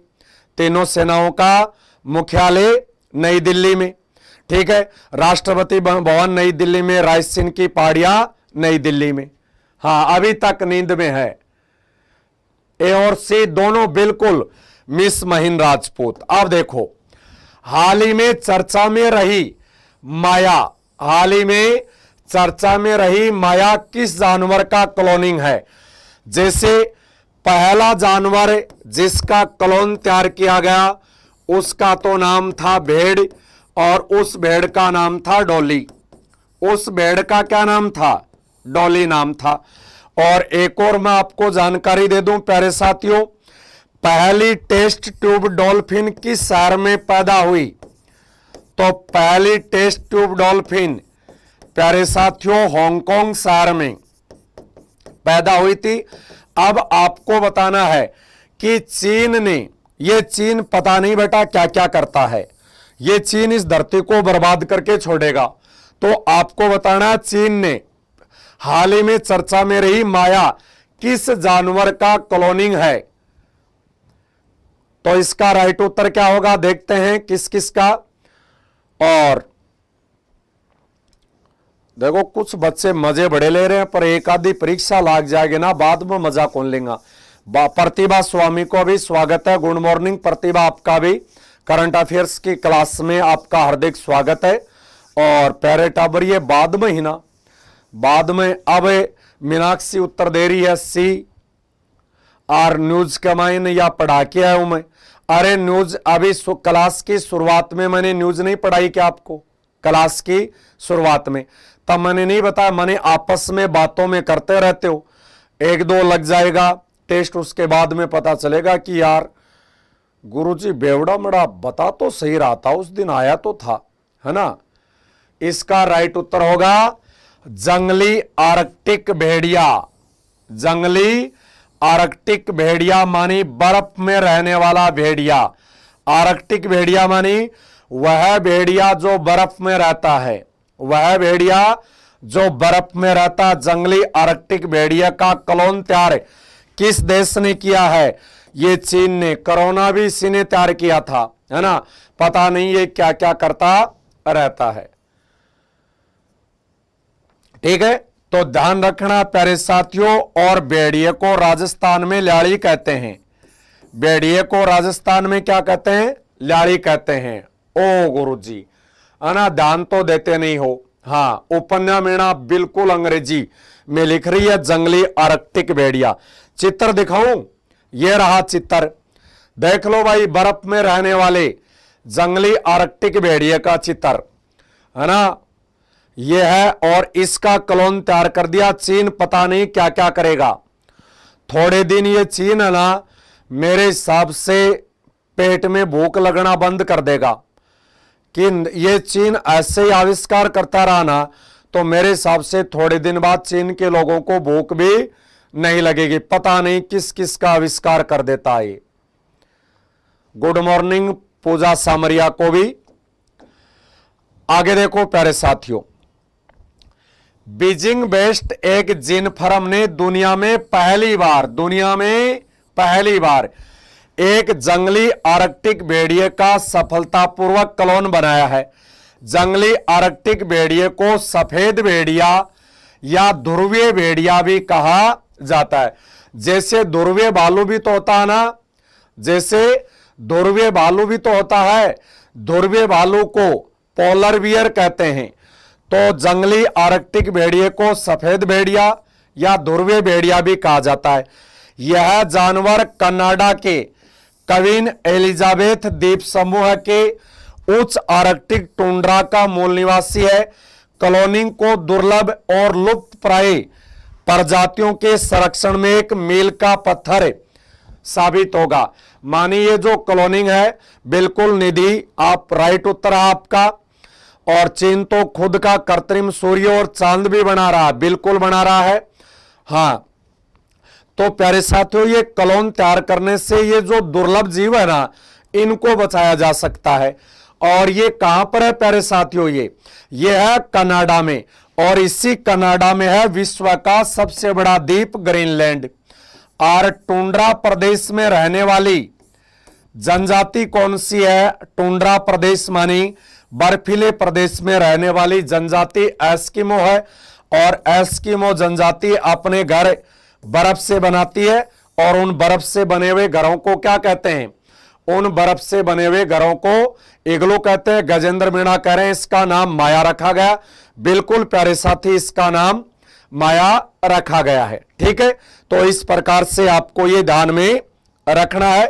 तीनों सेनाओं का मुख्यालय नई दिल्ली में। ठीक है, राष्ट्रपति भवन नई दिल्ली में, रायसीन की पहाड़ियां नई दिल्ली में। हां, अभी तक नींद में है। ए और सी दोनों बिल्कुल मिस महिंद्रा राजपूत। अब देखो, हाल ही में चर्चा में रही माया, हाल ही में चर्चा में रही माया किस जानवर का क्लोनिंग है? जैसे पहला जानवर जिसका क्लोन तैयार किया गया उसका तो नाम था भेड़, और उस भेड़ का नाम था डॉली। उस भेड़ का क्या नाम था? डॉली नाम था। और एक और मैं आपको जानकारी दे दूं प्यारे साथियों, पहली टेस्ट ट्यूब डॉल्फिन किस शहर में पैदा हुई? तो पहली टेस्ट ट्यूब डॉल्फिन प्यारे साथियों हांगकांग शहर में पैदा हुई थी। अब आपको बताना है कि चीन ने, ये चीन पता नहीं बेटा क्या क्या करता है, ये चीन इस धरती को बर्बाद करके छोड़ेगा। तो आपको बताना, चीन ने हाल ही में चर्चा में रही माया किस जानवर का क्लोनिंग है? तो इसका राइट उत्तर क्या होगा? देखते हैं किस किस का। और देखो, कुछ बच्चे मजे बड़े ले रहे हैं, पर एक आधी परीक्षा लाग जाएगी ना, बाद में मजा कौन लेगा। प्रतिभा स्वामी को भी स्वागत है। गुड मॉर्निंग प्रतिभा, आपका भी करंट अफेयर्स की क्लास में आपका हार्दिक स्वागत है। और प्यारे टाबर, ये बाद में ही ना, बाद में। अब मीनाक्षी उत्तर दे रही है सी। आर न्यूज कमाइन या पढ़ा के आया हूं मैं? अरे न्यूज अभी क्लास की शुरुआत में मैंने न्यूज नहीं पढ़ाई क्या आपको? क्लास की शुरुआत में तब मैंने नहीं बताया, मैंने आपस में बातों में करते रहते हो। एक दो लग जाएगा टेस्ट, उसके बाद में पता चलेगा कि यार गुरुजी बेवड़ा मड़ा बता तो सही रहा था, उस दिन आया तो था, है ना। इसका राइट उत्तर होगा जंगली आर्कटिक भेड़िया। जंगली आर्कटिक भेड़िया मानी बर्फ में रहने वाला भेड़िया। आर्कटिक भेड़िया मानी वह भेड़िया जो बर्फ में रहता है, वह भेड़िया जो बर्फ में रहता। जंगली आर्कटिक भेड़िया का क्लोन तैयार किस देश ने किया है? ये चीन ने। कोरोना भी इसी ने तैयार किया था, है ना। पता नहीं ये क्या क्या करता रहता है। ठीक है, तो ध्यान रखना प्यारे साथियों। और भेड़िए को राजस्थान में ल्याड़ी कहते हैं। भेड़िए को राजस्थान में क्या कहते हैं? ल्याड़ी कहते हैं। ओ गुरुजी, अना ध्यान तो देते नहीं हो। हाँ, उपन्या मीणा बिल्कुल अंग्रेजी में लिख रही है, जंगली आर्कटिक भेड़िया। चित्र दिखाऊं? ये रहा चित्र, देख लो भाई, बर्फ में रहने वाले जंगली आर्कटिक भेड़िए का चित्र है ना, ये है। और इसका क्लोन तैयार कर दिया चीन, पता नहीं क्या क्या करेगा। थोड़े दिन ये चीन है ना, मेरे हिसाब से पेट में भूख लगना बंद कर देगा। कि ये चीन ऐसे ही आविष्कार करता रहा ना, तो मेरे हिसाब से थोड़े दिन बाद चीन के लोगों को भूख भी नहीं लगेगी। पता नहीं किस किस का आविष्कार कर देता है। गुड मॉर्निंग पूजा सामरिया को भी। आगे देखो प्यारे साथियों, बीजिंग बेस्ड एक जीन फर्म ने दुनिया में पहली बार एक जंगली आर्कटिक भेड़िए का सफलतापूर्वक क्लोन बनाया है। जंगली आर्कटिक भेड़िए को सफेद भेड़िया या ध्रुवीय भेड़िया भी कहा जाता है। जैसे ध्रुवीय भालू भी तो होता है ना, ध्रुवीय भालू को पोलर बियर कहते हैं। तो जंगली आर्कटिक भेड़िए को सफेद भेड़िया या ध्रुवीय भेड़िया भी कहा जाता है। यह जानवर कनाडा के क्वीन एलिजाबेथ द्वीप समूह के उच्च आर्कटिक टुंड्रा का मूल निवासी है। क्लोनिंग को दुर्लभ और लुप्तप्राय प्रजातियों के संरक्षण में एक मील का पत्थर साबित होगा। मानिए जो क्लोनिंग है बिल्कुल निधि, आप राइट उत्तर है आपका। और चीन तो खुद का कृत्रिम सूर्य और चांद भी बना रहा है, बिल्कुल बना रहा है। हाँ, तो प्यारे साथियों, ये क्लोन तैयार करने से ये जो दुर्लभ जीव है ना, इनको बचाया जा सकता है। और ये कहां पर है प्यारे साथियों? ये है कनाडा में। और इसी कनाडा में है विश्व का सबसे बड़ा द्वीप ग्रीनलैंड। और टुंड्रा प्रदेश में रहने वाली जनजाति कौन सी है? टुंड्रा प्रदेश मानी बर्फीले प्रदेश में रहने वाली जनजाति एस्किमो है। और एस्किमो जनजाति अपने घर बर्फ से बनाती है। और उन बर्फ से बने हुए घरों को क्या कहते हैं? उन बर्फ से बने हुए घरों को इग्लू कहते हैं। गजेंद्र मीणा कह रहे हैं इसका नाम माया रखा गया। बिल्कुल प्यारे साथी, इसका नाम माया रखा गया है। ठीक है, तो इस प्रकार से आपको ये ध्यान में रखना है।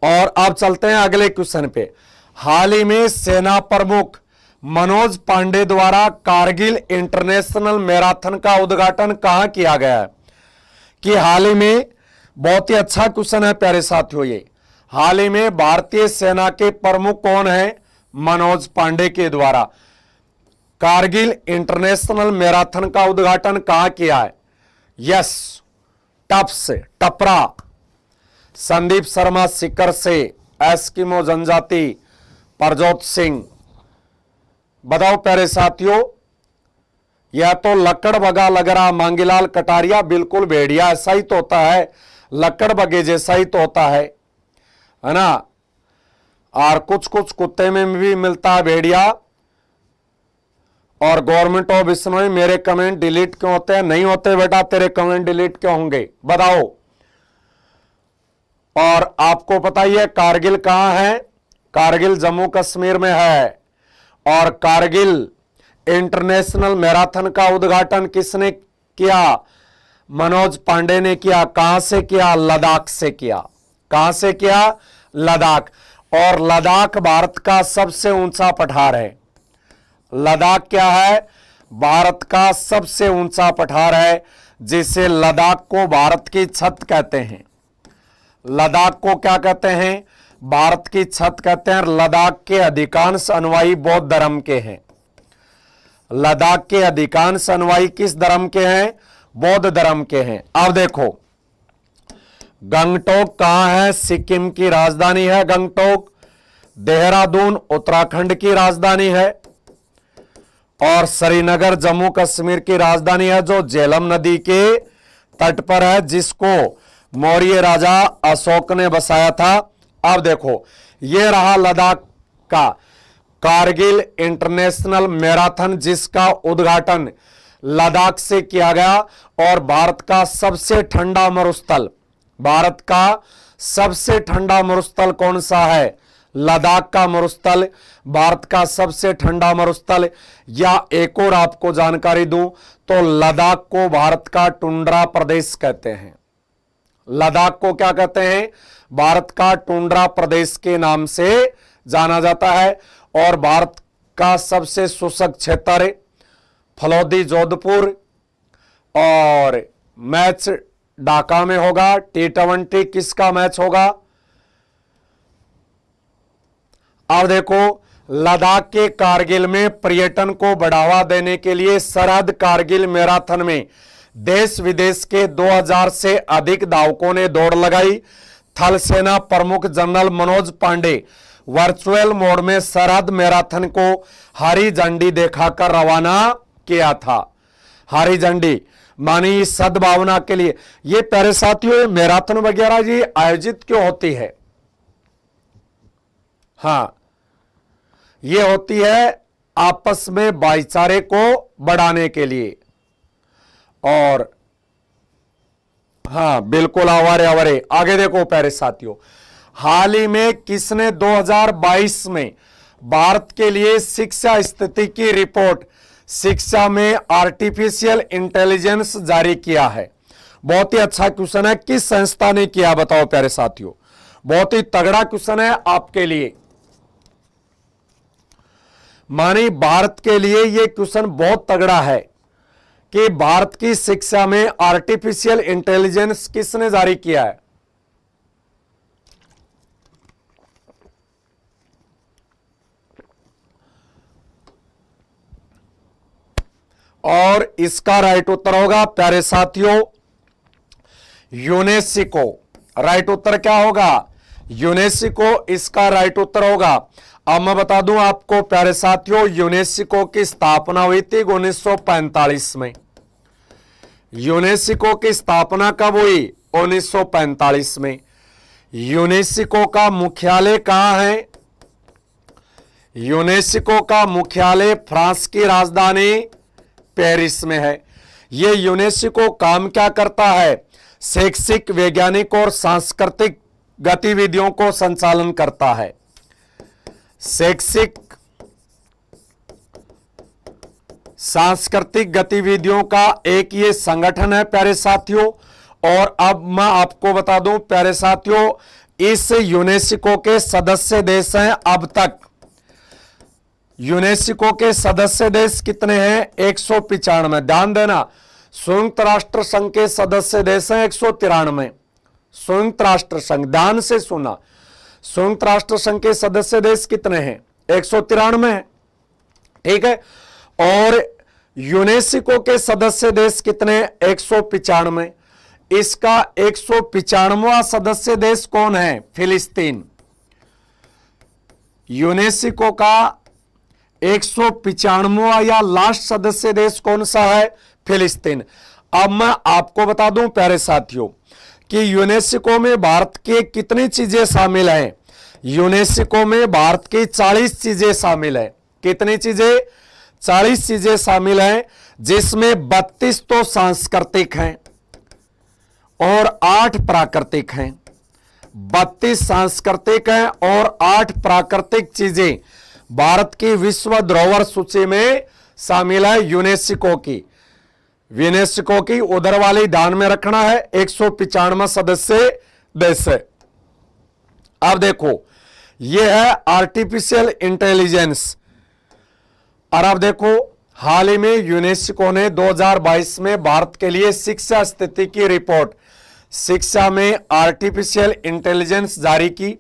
और अब चलते हैं अगले क्वेश्चन पे। हाल ही में सेना प्रमुख मनोज पांडे द्वारा कारगिल इंटरनेशनल मैराथन का उद्घाटन कहां किया गया है? कि हाल ही में, बहुत ही अच्छा क्वेश्चन है प्यारे साथियों ये। हाल ही में भारतीय सेना के प्रमुख कौन है? मनोज पांडे के द्वारा कारगिल इंटरनेशनल मैराथन का उद्घाटन कहां किया है? यस, टपरा, संदीप शर्मा सीकर से, एस्किमो जनजाति, परजोत सिंह। बताओ प्यारे साथियों, यह तो लक्कड़ बगा लग रहा। मांगीलाल कटारिया, बिल्कुल भेड़िया ऐसा ही तो होता है, लक्कड़ बगे जैसा ही तो होता है ना। और कुछ कुछ कुत्ते में भी मिलता है भेड़िया। और गवर्नमेंट ऑफ बिश्नोई, मेरे कमेंट डिलीट क्यों होते हैं? नहीं होते बेटा, तेरे कमेंट डिलीट क्यों होंगे बताओ। और आपको पता ही है कारगिल कहां है? कारगिल जम्मू कश्मीर में है। और कारगिल इंटरनेशनल मैराथन का उद्घाटन किसने किया? मनोज पांडे ने किया। कहां से किया? लद्दाख से किया। कहां से किया? लद्दाख। और लद्दाख भारत का सबसे ऊंचा पठार है। लद्दाख क्या है? भारत का सबसे ऊंचा पठार है, जिसे लद्दाख को भारत की छत कहते हैं। लद्दाख को क्या कहते हैं? भारत की छत कहते हैं। लद्दाख के अधिकांश अनुयायी बौद्ध धर्म के हैं। लद्दाख के अधिकांश अनुयायी किस धर्म के हैं? बौद्ध धर्म के हैं। अब देखो, गंगटोक कहां है? सिक्किम की राजधानी है गंगटोक। देहरादून उत्तराखंड की राजधानी है। और श्रीनगर जम्मू कश्मीर की राजधानी है, जो झेलम नदी के तट पर है, जिसको मौर्य राजा अशोक ने बसाया था। अब देखो, ये रहा लद्दाख का। कारगिल इंटरनेशनल मैराथन, जिसका उद्घाटन लद्दाख से किया गया। और भारत का सबसे ठंडा मरुस्थल, भारत का सबसे ठंडा मरुस्थल कौन सा है? लद्दाख का मरुस्थल भारत का सबसे ठंडा मरुस्थल। या एक और आपको जानकारी दूं तो लद्दाख को भारत का टुंड्रा प्रदेश कहते हैं। लद्दाख को क्या कहते हैं? भारत का टुंड्रा प्रदेश के नाम से जाना जाता है। और भारत का सबसे शुष्क क्षेत्र फलौदी जोधपुर, और मैच ढाका में होगा। T20 किसका मैच होगा? अब देखो, लद्दाख के कारगिल में पर्यटन को बढ़ावा देने के लिए सरहद कारगिल मैराथन में देश विदेश के 2000 से अधिक धावकों ने दौड़ लगाई। थल सेना प्रमुख general Manoj Pande virtual mode में सरहद मैराथन को हरी झंडी दिखाकर रवाना किया था। हरी झंडी मानी सद्भावना के लिए। ये प्यारे साथियों, मैराथन वगैरह ये आयोजित क्यों होती है? हां, ये होती है आपस में भाईचारे को बढ़ाने के लिए। और हां, बिल्कुल आवारे आगे देखो प्यारे साथियों, हाल ही में किसने 2022 में भारत के लिए शिक्षा स्थिति की रिपोर्ट, शिक्षा में आर्टिफिशियल इंटेलिजेंस जारी किया है? बहुत ही अच्छा क्वेश्चन है। किस संस्था ने किया बताओ प्यारे साथियों? बहुत ही तगड़ा क्वेश्चन है आपके लिए। मानी भारत के लिए यह क्वेश्चन बहुत तगड़ा है कि भारत की शिक्षा में आर्टिफिशियल इंटेलिजेंस किसने जारी किया है? और इसका राइट उत्तर होगा प्यारे साथियों यूनेस्को। राइट उत्तर क्या होगा? यूनेस्को इसका राइट उत्तर होगा। अब मैं बता दूं आपको प्यारे साथियों, यूनेस्को की स्थापना हुई थी 1945 में। यूनेस्को की स्थापना कब हुई? 1945 में। यूनेस्को का मुख्यालय कहां है? यूनेस्को का मुख्यालय फ्रांस की राजधानी पेरिस में है। यह यूनेस्को काम क्या करता है? शैक्षिक, वैज्ञानिक और सांस्कृतिक गतिविधियों को संचालन करता है। शैक्षिक, सांस्कृतिक गतिविधियों का एक ये संगठन है प्यारे साथियों। और अब मैं आपको बता दूं प्यारे साथियों, इस यूनेस्को के सदस्य देश हैं अब तक। यूनेस्को के सदस्य देश कितने हैं? 195। ध्यान देना, संयुक्त राष्ट्र संघ के सदस्य देश हैं 193। संयुक्त राष्ट्र संघ, ध्यान से सुना, संयुक्त राष्ट्र संघ के सदस्य देश कितने हैं? 193 है। ठीक है। और यूनेस्को के सदस्य देश कितने? 195। इसका 195वां सदस्य देश कौन है? फिलिस्तीन। यूनेस्को का 195वां या लास्ट सदस्य देश कौन सा है? फिलिस्तीन। अब मैं आपको बता दूं प्यारे साथियों कि यूनेस्को में भारत के कितनी चीजें शामिल हैं? यूनेस्को में भारत की 40 चीजें शामिल है। कितनी चीजें? 40 चीजें शामिल हैं, जिसमें 32 तो सांस्कृतिक हैं और 8 प्राकृतिक हैं। 32 सांस्कृतिक हैं और 8 प्राकृतिक चीजें भारत की विश्व धरोहर सूची में शामिल है। यूनेस्को की उधर वाली ध्यान में रखना है, 195 सदस्य देश है। अब देखो, यह है आर्टिफिशियल इंटेलिजेंस। और अब देखो, हाल ही में यूनेस्को ने 2022 में भारत के लिए शिक्षा स्थिति की रिपोर्ट, शिक्षा में आर्टिफिशियल इंटेलिजेंस जारी की।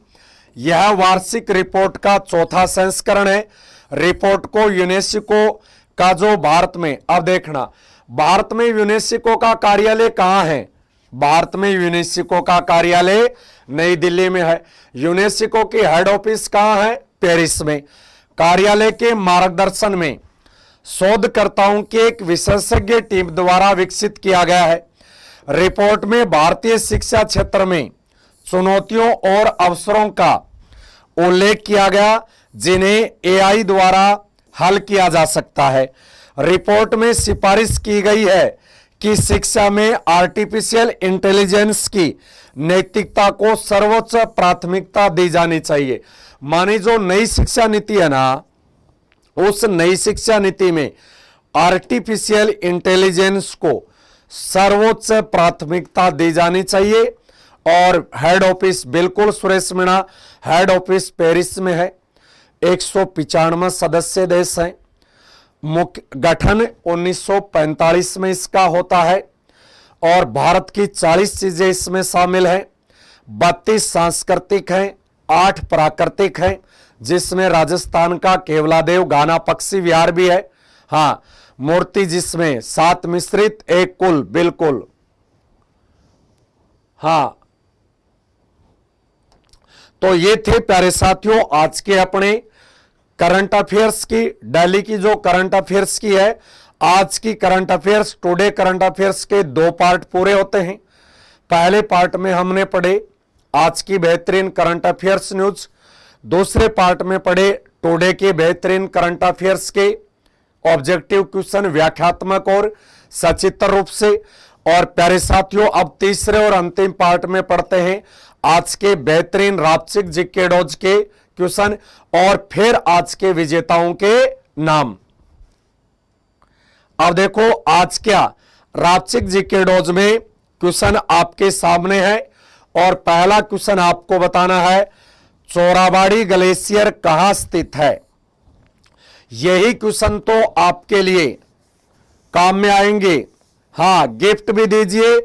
यह वार्षिक रिपोर्ट का चौथा संस्करण है। रिपोर्ट को यूनेस्को का जो भारत में, अब देखना, भारत में यूनेस्को का कार्यालय कहां है? भारत में यूनेस्को का कार्यालय नई दिल्ली में है। यूनेस्को की हेड ऑफिस कहां है? पेरिस में। कार्यालय के मार्गदर्शन में शोधकर्ताओं की एक विशेषज्ञ टीम द्वारा विकसित किया गया है। रिपोर्ट में भारतीय शिक्षा क्षेत्र में चुनौतियों और अवसरों का उल्लेख किया गया, जिन्हें एआई द्वारा हल किया जा सकता है। रिपोर्ट में सिफारिश की गई है कि शिक्षा में आर्टिफिशियल इंटेलिजेंस की नैतिकता को सर्वोच्च प्राथमिकता दी जानी चाहिए। माने जो नई शिक्षा नीति है ना, उस नई शिक्षा नीति में आर्टिफिशियल इंटेलिजेंस को सर्वोच्च प्राथमिकता दी जानी चाहिए। और हेड ऑफिस बिल्कुल Suresh Meena, head office Paris में है। 195 सदस्य देश हैं। मुख्य गठन 1945 में इसका होता है और भारत की 40 चीजें इसमें शामिल हैं। 32 सांस्कृतिक हैं, 8 प्राकृतिक हैं, जिसमें राजस्थान का केवलादेव गाना पक्षी विहार भी है। हाँ, मूर्ति जिसमें 7 मिश्रित 1 कुल, बिल्कुल। हाँ, तो ये थे प्यारे साथियों आज के अपने करंट अफेयर्स की, दिल्ली की जो करंट अफेयर्स की है। आज की current affairs, today current affairs के 2 पार्ट पूरे होते हैं। पहले पार्ट में हमने पढ़े आज की बेहतरीन करंट अफेयर्स न्यूज, दूसरे पार्ट में पढ़े टुडे के बेहतरीन करंट अफेयर्स के ऑब्जेक्टिव क्वेश्चन व्याख्यात्मक और सचित्र रूप से। और प्यारे साथियों अब तीसरे और अंतिम पार्ट में पढ़ते हैं आज के बेहतरीन रापचिक जीके डॉज के क्वेश्चन और फिर आज के विजेताओं के नाम। अब देखो आज क्या रापचिक जीके डॉज में क्वेश्चन आपके सामने है और पहला क्वेश्चन आपको बताना है चोराबाड़ी ग्लेशियर कहां स्थित है। यही क्वेश्चन तो आपके लिए काम में आएंगे। हाँ, गिफ्ट भी दीजिए।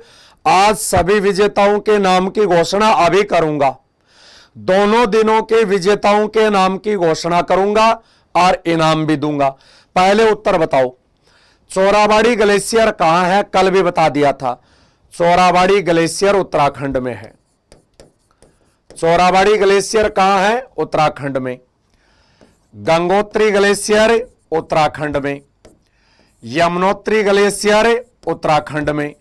आज सभी विजेताओं के नाम की घोषणा अभी करूंगा, दोनों दिनों के विजेताओं के नाम की घोषणा करूंगा और इनाम भी दूंगा। पहले उत्तर बताओ, चोराबाड़ी ग्लेशियर कहां है? कल भी बता दिया था, चोराबाड़ी ग्लेशियर उत्तराखंड में है। चोराबाड़ी ग्लेशियर कहां है? उत्तराखंड में। गंगोत्री ग्लेशियर उत्तराखंड में, यमुनोत्री ग्लेशियर उत्तराखंड में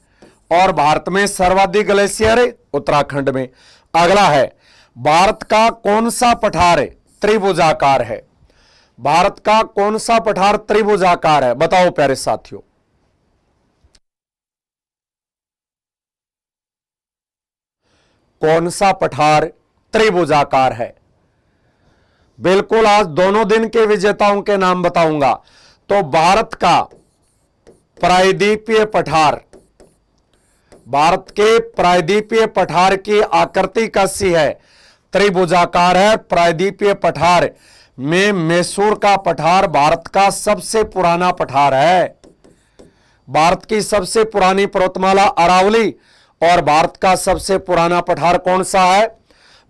और भारत में सर्वाधिक ग्लेशियर उत्तराखंड में। अगला है भारत का कौन सा पठार त्रिभुजाकार है? भारत का कौन सा पठार त्रिभुजाकार है? बताओ प्यारे साथियों। कौन सा पठार त्रिभुजाकार है? बिल्कुल, आज दोनों दिन के विजेताओं के नाम बताऊंगा। तो भारत का प्रायद्वीपीय पठार, भारत के प्रायद्वीपीय पठार की आकृति कैसी है? त्रिभुजाकार है। प्रायद्वीपीय पठार में मैसूर का पठार भारत का सबसे पुराना पठार है। भारत की सबसे पुरानी पर्वतमाला अरावली और भारत का सबसे पुराना पठार कौन सा है?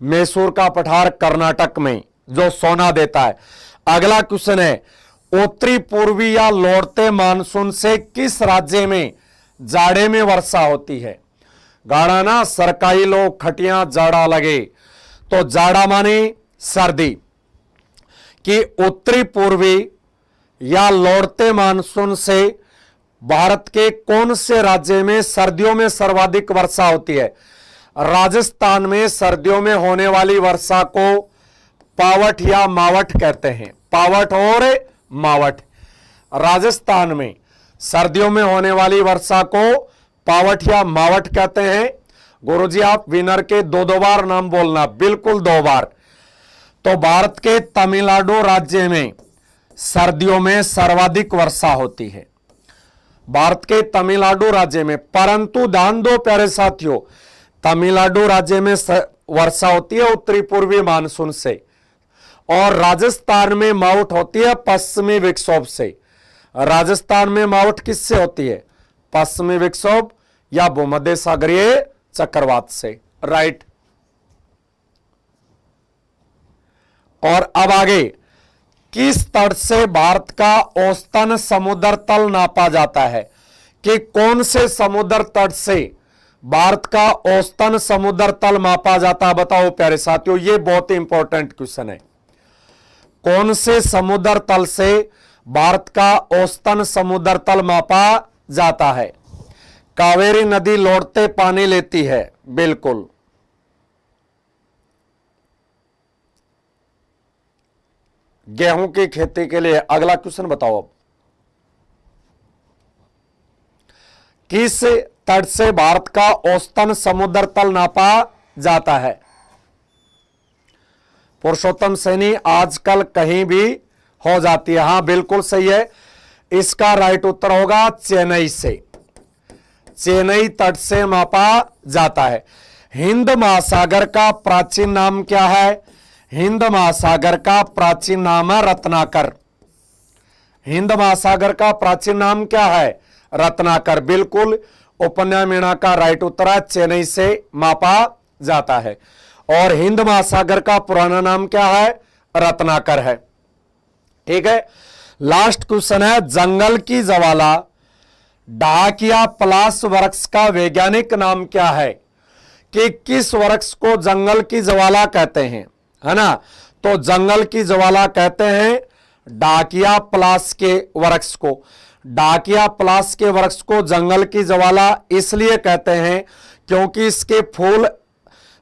मैसूर का पठार कर्नाटक में, जो सोना देता है। अगला क्वेश्चन है उत्तरी पूर्वी या लौटते मानसून से किस राज्य में जाड़े में वर्षा होती है? गाड़ा ना सरकाई लोग खटियां जाड़ा लगे, तो जाड़ा माने सर्दी। कि उत्तरी पूर्वी या लौटते मानसून से भारत के कौन से राज्य में सर्दियों में सर्वाधिक वर्षा होती है? राजस्थान में सर्दियों में होने वाली वर्षा को पावट या मावट कहते हैं। पावट और मावट। राजस्थान में सर्दियों में होने वाली वर्षा को पावट या मावट कहते हैं। गुरुजी आप विनर के 2-2 बार नाम बोलना, बिल्कुल 2 बार। तो भारत के तमिलनाडु राज्य में सर्दियों में सर्वाधिक वर्षा होती है, भारत के तमिलनाडु राज्य में। परंतु ध्यान दो प्यारे साथियों, तमिलनाडु राज्य में वर्षा होती है उत्तरी पूर्वी मानसून से और राजस्थान में मावट होती है पश्चिमी विक्षोभ से। राजस्थान में मावट किससे होती है? पश्चिमी विक्षोभ या भूमध्य सागरीय चक्रवात से। राइट। और अब आगे, किस तट से भारत का औसतन समुद्र तल नापा जाता है? कि कौन से समुद्र तट से भारत का औसतन समुद्र तल मापा जाता है? बताओ प्यारे साथियों, ये बहुत ही इंपॉर्टेंट क्वेश्चन है। कौन से समुद्र तल से भारत का औसतन समुद्र तल मापा जाता है? कावेरी नदी लौटते पानी लेती है, बिल्कुल। गेहूं की खेती के लिए। अगला क्वेश्चन बताओ अब, किस तट से भारत का औसतन समुद्र तल नापा जाता है? पुरुषोत्तम सैनी, आजकल कहीं भी हो जाती है। हां बिल्कुल सही है, इसका राइट उत्तर होगा चेन्नई से। चेन्नई तट से मापा जाता है। हिंद महासागर का प्राचीन नाम क्या है? हिंद महासागर का प्राचीन नाम है रत्नाकर। हिंद महासागर का प्राचीन नाम क्या है? रत्नाकर। बिल्कुल उपन्या मीणा का राइट उत्तर है, चेन्नई से मापा जाता है। और हिंद महासागर का पुराना नाम क्या है? रत्नाकर है। ठीक है, लास्ट क्वेश्चन है, जंगल की ज्वाला डाकिया प्लास वृक्ष का वैज्ञानिक नाम क्या है? कि किस वृक्ष को जंगल की ज्वाला कहते हैं, है ना? तो जंगल की ज्वाला कहते हैं डाकिया प्लास के वृक्ष को। डाकिया प्लास के वृक्ष को जंगल की ज्वाला इसलिए कहते हैं क्योंकि इसके फूल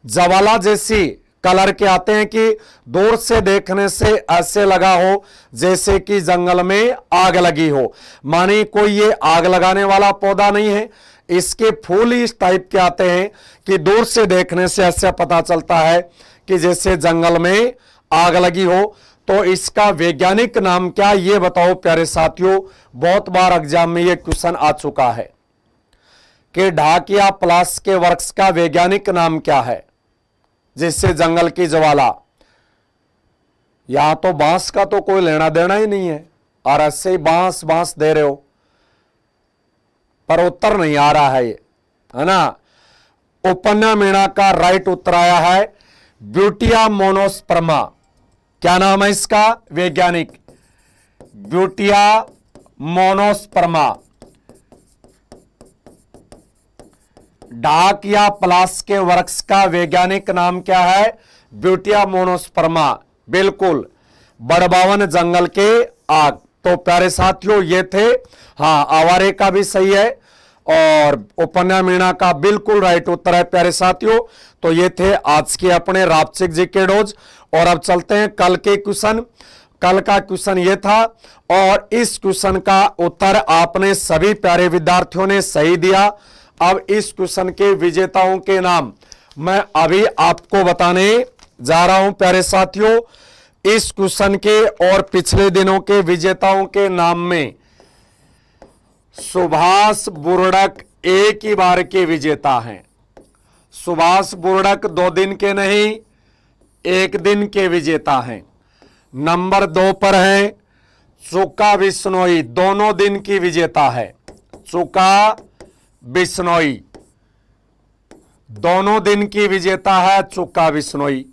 ज्वाला जैसी कलर के आते हैं कि दूर से देखने से ऐसे लगा हो जैसे कि जंगल में आग लगी हो। माने कोई ये आग लगाने वाला पौधा नहीं है, इसके फूल इस टाइप के आते हैं कि दूर से देखने से ऐसा पता चलता है कि जैसे जंगल में आग लगी हो। तो इसका वैज्ञानिक नाम क्या, ये बताओ प्यारे साथियों। बहुत बार एग्जाम में ये क्वेश्चन आ चुका है कि डाकिया प्लास के वृक्ष का वैज्ञानिक नाम क्या है जिससे जंगल की ज्वाला। यहां तो बांस का तो कोई लेना देना ही नहीं है और ऐसे ही बांस बांस दे रहे हो, पर उत्तर नहीं आ रहा है ये, है ना? उपन्या मीणा का राइट उत्तर आया है ब्यूटिया मोनोस्पर्मा। क्या नाम है इसका वैज्ञानिक? Butea monosperma. डाकिया प्लास के वृक्ष का वैज्ञानिक नाम क्या है? Butea monosperma. बिल्कुल, बड़बावन जंगल के आग। तो प्यारे साथियों ये थे, हाँ आवारे का भी सही है और उपन्या मीणा का बिल्कुल राइट उत्तर है प्यारे साथियों। तो ये थे आज के अपने रापचिक जी के डोज। और अब चलते हैं कल के क्वेश्चन। कल का क्वेश्चन ये था और इस क्वेश्चन का उत्तर आपने सभी प्यारे विद्यार्थियों ने सही दिया। अब इस क्वेश्चन के विजेताओं के नाम मैं अभी आपको बताने जा रहा हूं प्यारे साथियों। इस क्वेश्चन के और पिछले दिनों के विजेताओं के नाम में सुभाष बुर्डक एक ही बार के विजेता हैं। सुभाष बुर्डक 2 दिन के नहीं, 1 दिन के विजेता हैं। नंबर 2 पर है चुका बिश्नोई, दोनों दिन की विजेता है। चुका बिश्नोई दोनों दिन की विजेता है चुका बिश्नोई।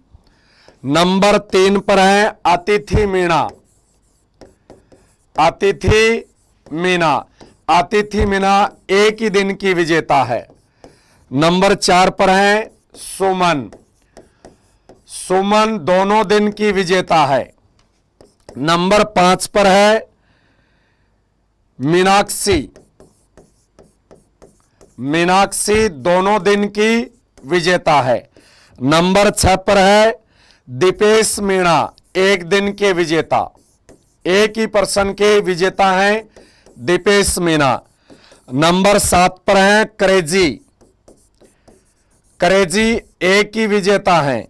नंबर 3 पर है अतिथि मीणा। अतिथि मीणा, अतिथि मीणा एक ही दिन की विजेता है। नंबर 4 पर है सुमन। सुमन दोनों दिन की विजेता है। नंबर 5 पर है मीनाक्षी। मीनाक्षी दोनों दिन की विजेता है। नंबर 6 पर है दीपेश मीणा, एक दिन के विजेता। एक ही पर्सन के विजेता हैं दीपेश मीणा। नंबर 7 पर है क्रेजी। क्रेजी एक ही विजेता हैं।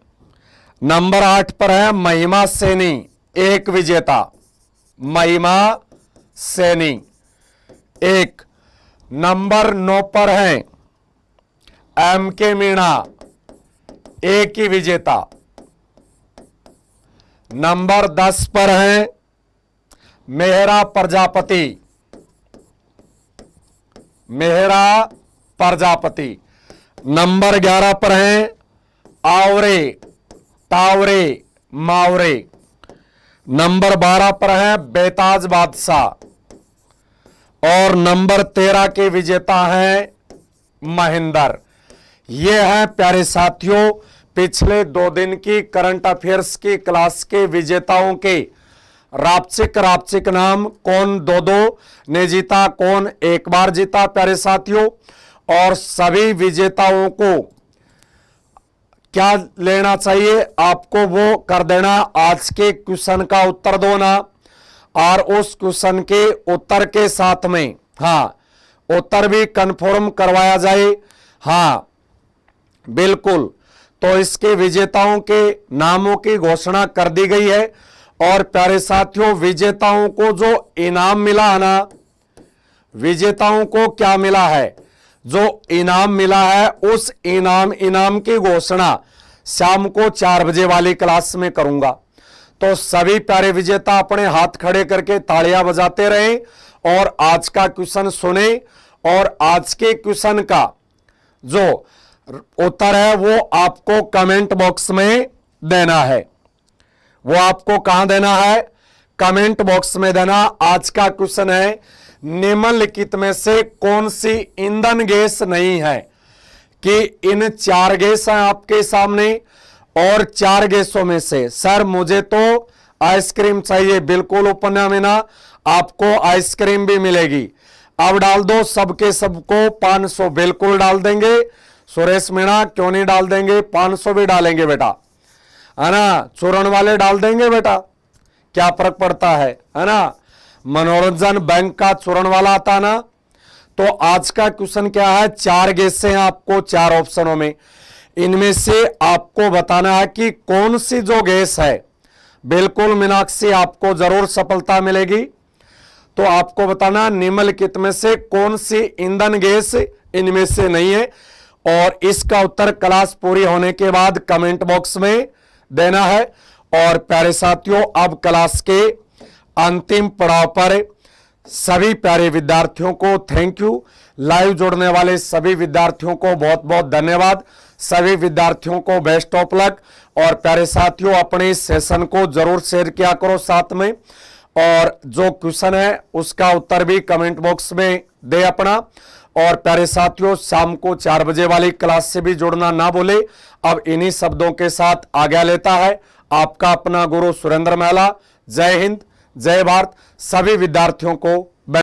नंबर 8 पर है महिमा सैनी, एक विजेता। महिमा सैनी एक। नंबर 9 पर है एम.के. मीणा, एक ही विजेता। नंबर 10 पर है मेहरा प्रजापति। मेहरा प्रजापति। नंबर 11 पर है आवरे, टावरे, मावरे। नंबर 12 पर है बेताज बादशाह। और नंबर 13 के विजेता हैं महेंद्र। ये है प्यारे साथियों पिछले 2 दिन की करंट अफेयर्स की क्लास के विजेताओं के रापचिक नाम। कौन 2-2 ने जीता, कौन 1 बार जीता प्यारे साथियों। और सभी विजेताओं को क्या लेना चाहिए आपको वो कर देना, आज के क्वेश्चन का उत्तर दो ना, और उस क्वेश्चन के उत्तर के साथ में उत्तर भी कंफर्म करवाया जाए। बिल्कुल, तो इसके विजेताओं के नामों की घोषणा कर दी गई है। और प्यारे साथियों, विजेताओं को जो इनाम मिला है ना, विजेताओं को क्या मिला है, जो इनाम मिला है उस इनाम की घोषणा शाम को 4 बजे वाली क्लास में करूंगा। तो सभी प्यारे विजेता अपने हाथ खड़े करके तालियां बजाते रहें और आज का क्वेश्चन सुने, और आज के क्वेश्चन का जो उत्तर है वो आपको कमेंट बॉक्स में देना है। वो आपको कहां देना है? कमेंट बॉक्स में देना। आज का क्वेश्चन है, निम्नलिखित में से कौन सी ईंधन गैस नहीं है? कि इन 4 गैस हैं आपके सामने, और 4 गैसों में से सर मुझे तो आइसक्रीम चाहिए, बिल्कुल उपन्या मीना, आपको आइसक्रीम भी मिलेगी। अब डाल दो सबके सबको 500, बिल्कुल डाल देंगे। सुरेश मीणा क्यों नहीं डाल देंगे, 500 भी डालेंगे बेटा, है ना। चूरण वाले डाल देंगे बेटा, क्या फर्क पड़ता है ना। मनोरंजन बैंक का चूरण वाला आता ना। तो आज का क्वेश्चन क्या है, 4 गैसें हैं आपको 4 ऑप्शनों में, इनमें से आपको बताना है कि कौन सी जो गैस है। बिल्कुल मीनाक्षी, आपको जरूर सफलता मिलेगी। तो आपको बताना निम्नलिखित में से कौन सी ईंधन गैस इनमें से नहीं है, और इसका उत्तर क्लास पूरी होने के बाद कमेंट बॉक्स में देना है। और प्यारे साथियों, अब क्लास के अंतिम पड़ाव पर सभी प्यारे विद्यार्थियों को थैंक यू। लाइव जुड़ने वाले सभी विद्यार्थियों को बहुत बहुत धन्यवाद। सभी विद्यार्थियों को बेस्ट ऑफ लक। और प्यारे साथियों, अपने इस सेशन को जरूर शेयर किया करो साथ में, और जो क्वेश्चन है उसका उत्तर भी कमेंट बॉक्स में दे अपना। और प्यारे साथियों, शाम को 4 बजे वाली क्लास से भी जुड़ना ना भूले। अब इन्हीं शब्दों के साथ आज्ञा लेता है आपका अपना गुरु सुरेंद्र महला। जय हिंद, जय भारत। सभी विद्यार्थियों को